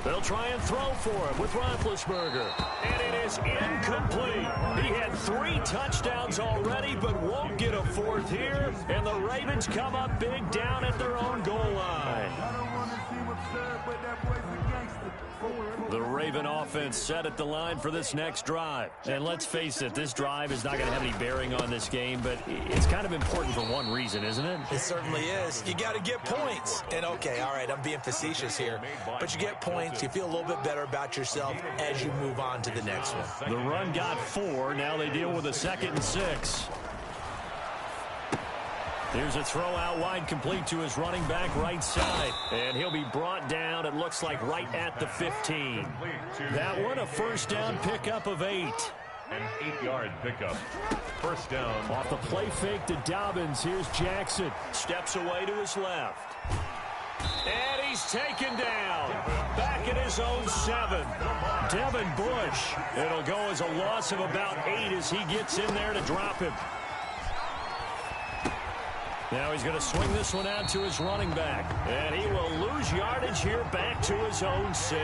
They'll try and throw for him with Roethlisberger. And it is incomplete. He had 3 touchdowns already, but won't get a 4th here. And the Ravens come up big down at their own goal line. The Raven offense set at the line for this next drive. And let's face it, this drive is not going to have any bearing on this game, but it's kind of important for one reason, isn't it? It certainly is. You got to get points. And okay, all right, I'm being facetious here, but you get points, you feel a little bit better about yourself as you move on to the next one. The run got 4. Now they deal with a 2nd and 6. Here's a throw out wide, complete to his running back right side. And he'll be brought down, it looks like, right at the 15. That one, a first down pickup of 8. An 8-yard pickup. First down. Off the play fake to Dobbins. Here's Jackson. Steps away to his left. And he's taken down. Back at his own 7. Devin Bush. It'll go as a loss of about 8 as he gets in there to drop him. Now he's going to swing this one out to his running back. And he will lose yardage here back to his own 6.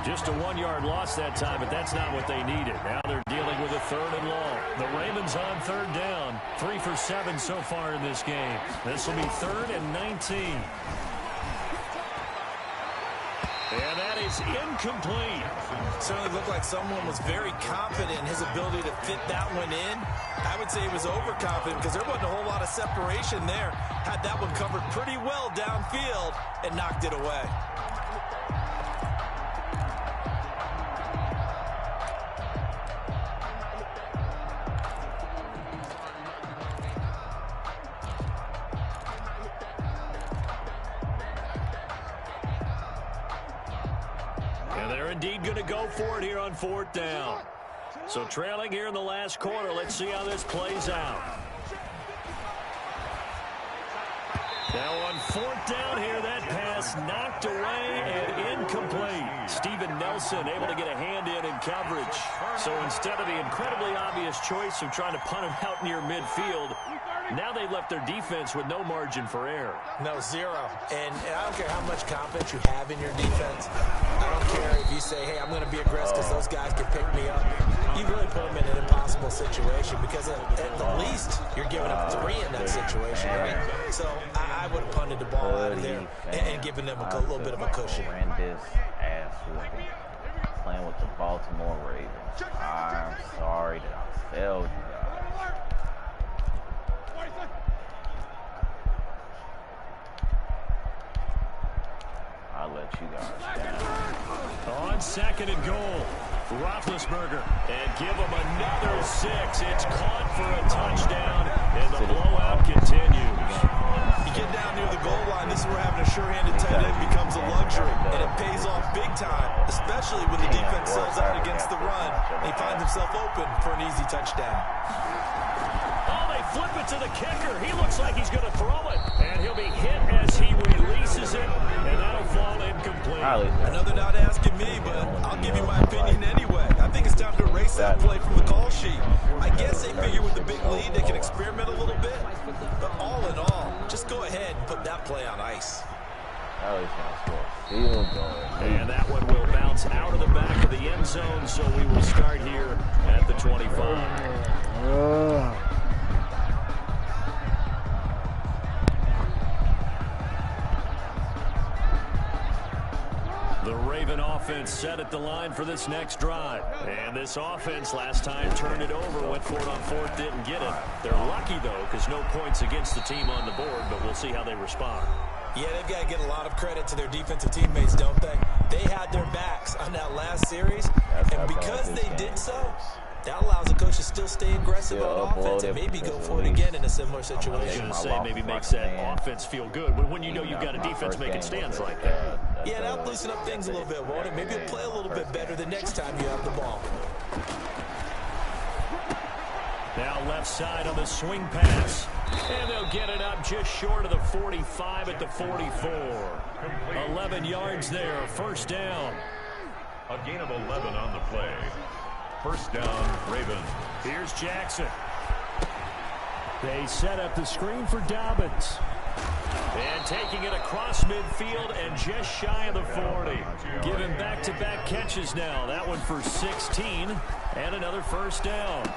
Just a 1-yard loss that time, but that's not what they needed. Now they're dealing with a 3rd and long. The Ravens on 3rd down. 3 for 7 so far in this game. This will be 3rd and 19. And that is incomplete. Certainly looked like someone was very confident in his ability to fit that one in. I would say he was overconfident because there wasn't a whole lot of separation there. Had that one covered pretty well downfield and knocked it away. Indeed going to go for it here on 4th down. So trailing here in the last quarter. Let's see how this plays out. Now on 4th down here, that pass knocked away and incomplete. Steven Nelson able to get a hand in coverage. So instead of the incredibly obvious choice of trying to punt him out near midfield, now they've left their defense with no margin for error. No, 0. And I don't care how much confidence you have in your defense. I don't care if you say, hey, I'm going to be aggressive because those guys can pick me up. You really put them in an impossible situation because at the least you're giving up 3 in that situation, right? So I would have punted the ball out of there and given them a little bit of a cushion. Horrendous ass whooping. Playing with the Baltimore Ravens. I'm sorry that I failed you guys. I'll let you guys down. On 2nd and goal, Roethlisberger. And give him another 6. It's caught for a touchdown, and the blowout continues. You get down near the goal line, this is where having a sure-handed tight end becomes a luxury, and it pays off big time, especially when the defense sells out against the run. He finds himself open for an easy touchdown. Oh, they flip it to the kicker. He looks like he's going to throw it, and he'll be hit as he releases it, and that'll fall incomplete. Another not asking me, but I'll give you my opinion anyway. I think it's time to erase that play from the call sheet. I guess they figure with the big lead they can experiment a little bit, but all in all, just go ahead and put that play on ice. And that one will bounce out of the back of the end zone, so we will start here at the 25. offense set at the line for this next drive. And this offense last time turned it over, went for it on fourth, didn't get it. They're lucky, though, because no points against the team on the board, but we'll see how they respond. Yeah, they've got to get a lot of credit to their defensive teammates, don't they? They had their backs on that last series, and because they did so, that allows the coach to still stay aggressive on offense and maybe go for it again in a similar situation. I was going to say maybe makes that offense feel good, but when you know you've got a defense making stands like that. Yeah, that'll loosen up things a little bit, won't it? Maybe you'll play a little bit better the next time you have the ball. Now left side on the swing pass. And they'll get it up just short of the 45 at the 44. 11 yards there, first down. A gain of 11 on the play. First down, Ravens. Here's Jackson. They set up the screen for Dobbins. And taking it across midfield and just shy of the 40. Giving back-to-back catches now. That one for 16 and another first down.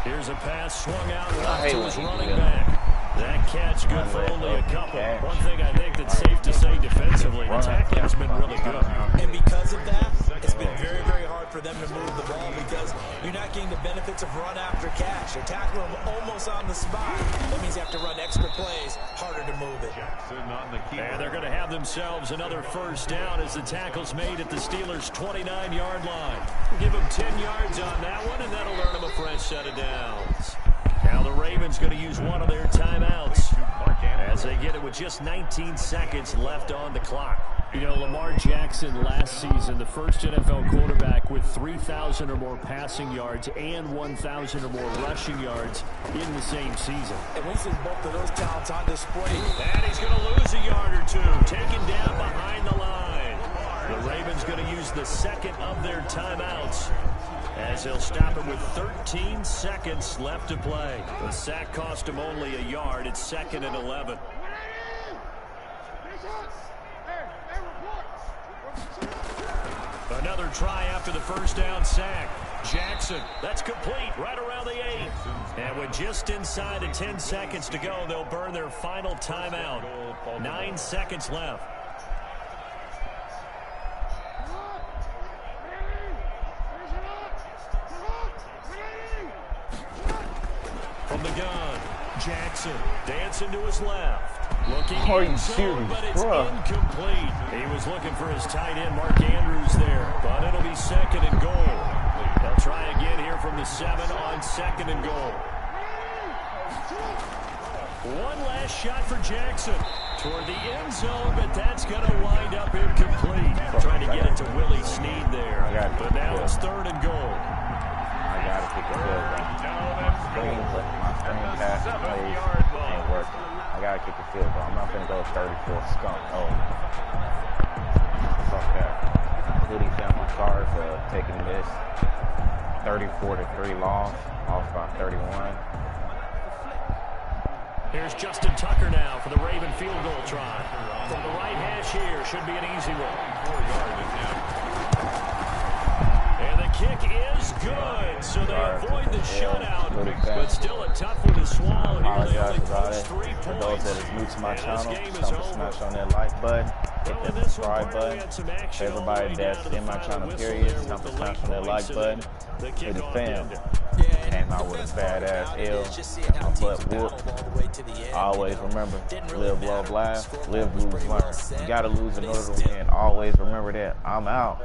Here's a pass swung out left to his running back. That catch good for only a couple. One thing I think that's safe to say defensively, the tackling has been really good. And because of that, it's been very, very hard for them to move the ball because you're not getting the benefits of run after catch. You're tackling them almost on the spot. That means you have to run extra plays, harder to move it. And they're going to have themselves another first down as the tackle's made at the Steelers' 29-yard line. Give them 10 yards on that one, and that'll earn them a fresh set of downs. Now the Ravens going to use one of their timeouts as they get it with just 19 seconds left on the clock. You know, Lamar Jackson last season, the first NFL quarterback with 3,000 or more passing yards and 1,000 or more rushing yards in the same season. And we see both of those talents on display. And he's going to lose a yard or two, taken down behind the line. The Ravens going to use the second of their timeouts as they'll stop it with 13 seconds left to play. The sack cost him only a yard. It's 2nd and 11. Another try after the first down sack. Jackson, that's complete, right around the 8. And with just inside of 10 seconds to go, they'll burn their final timeout. 9 seconds left. From the gun, Jackson dancing to his left. Looking inside, but it's incomplete. He was looking for his tight end, Mark Andrews, there. But it'll be 2nd and goal. They'll try again here from the 7 on 2nd and goal. One last shot for Jackson toward the end zone, but that's going to wind up incomplete. Trying to get it to Willie Snead there. But now it's 3rd and goal. I got to kick the field goal. My screen pass plays ain't working. I got to kick the field goal. I'm not going to go 34 skunk. Oh. Fuck that. Hoodie Fam, I'm sorry for taking this 34-3 loss, off by 31. Here's Justin Tucker now for the Raven field goal try. From the right hash here, should be an easy one. And the kick is good, so they avoid the shutout, but still a tough one to swallow here. They only post 3 points. For those that is new to my channel, smash on that like button, hit that subscribe button. For everybody that's in my channel, period, smash on that like button. Hoodie Fam came out with a badass L. My butt whooped. Always remember, live, love, laugh, live, lose, learn. You gotta lose in order to win. Always remember that. I'm out.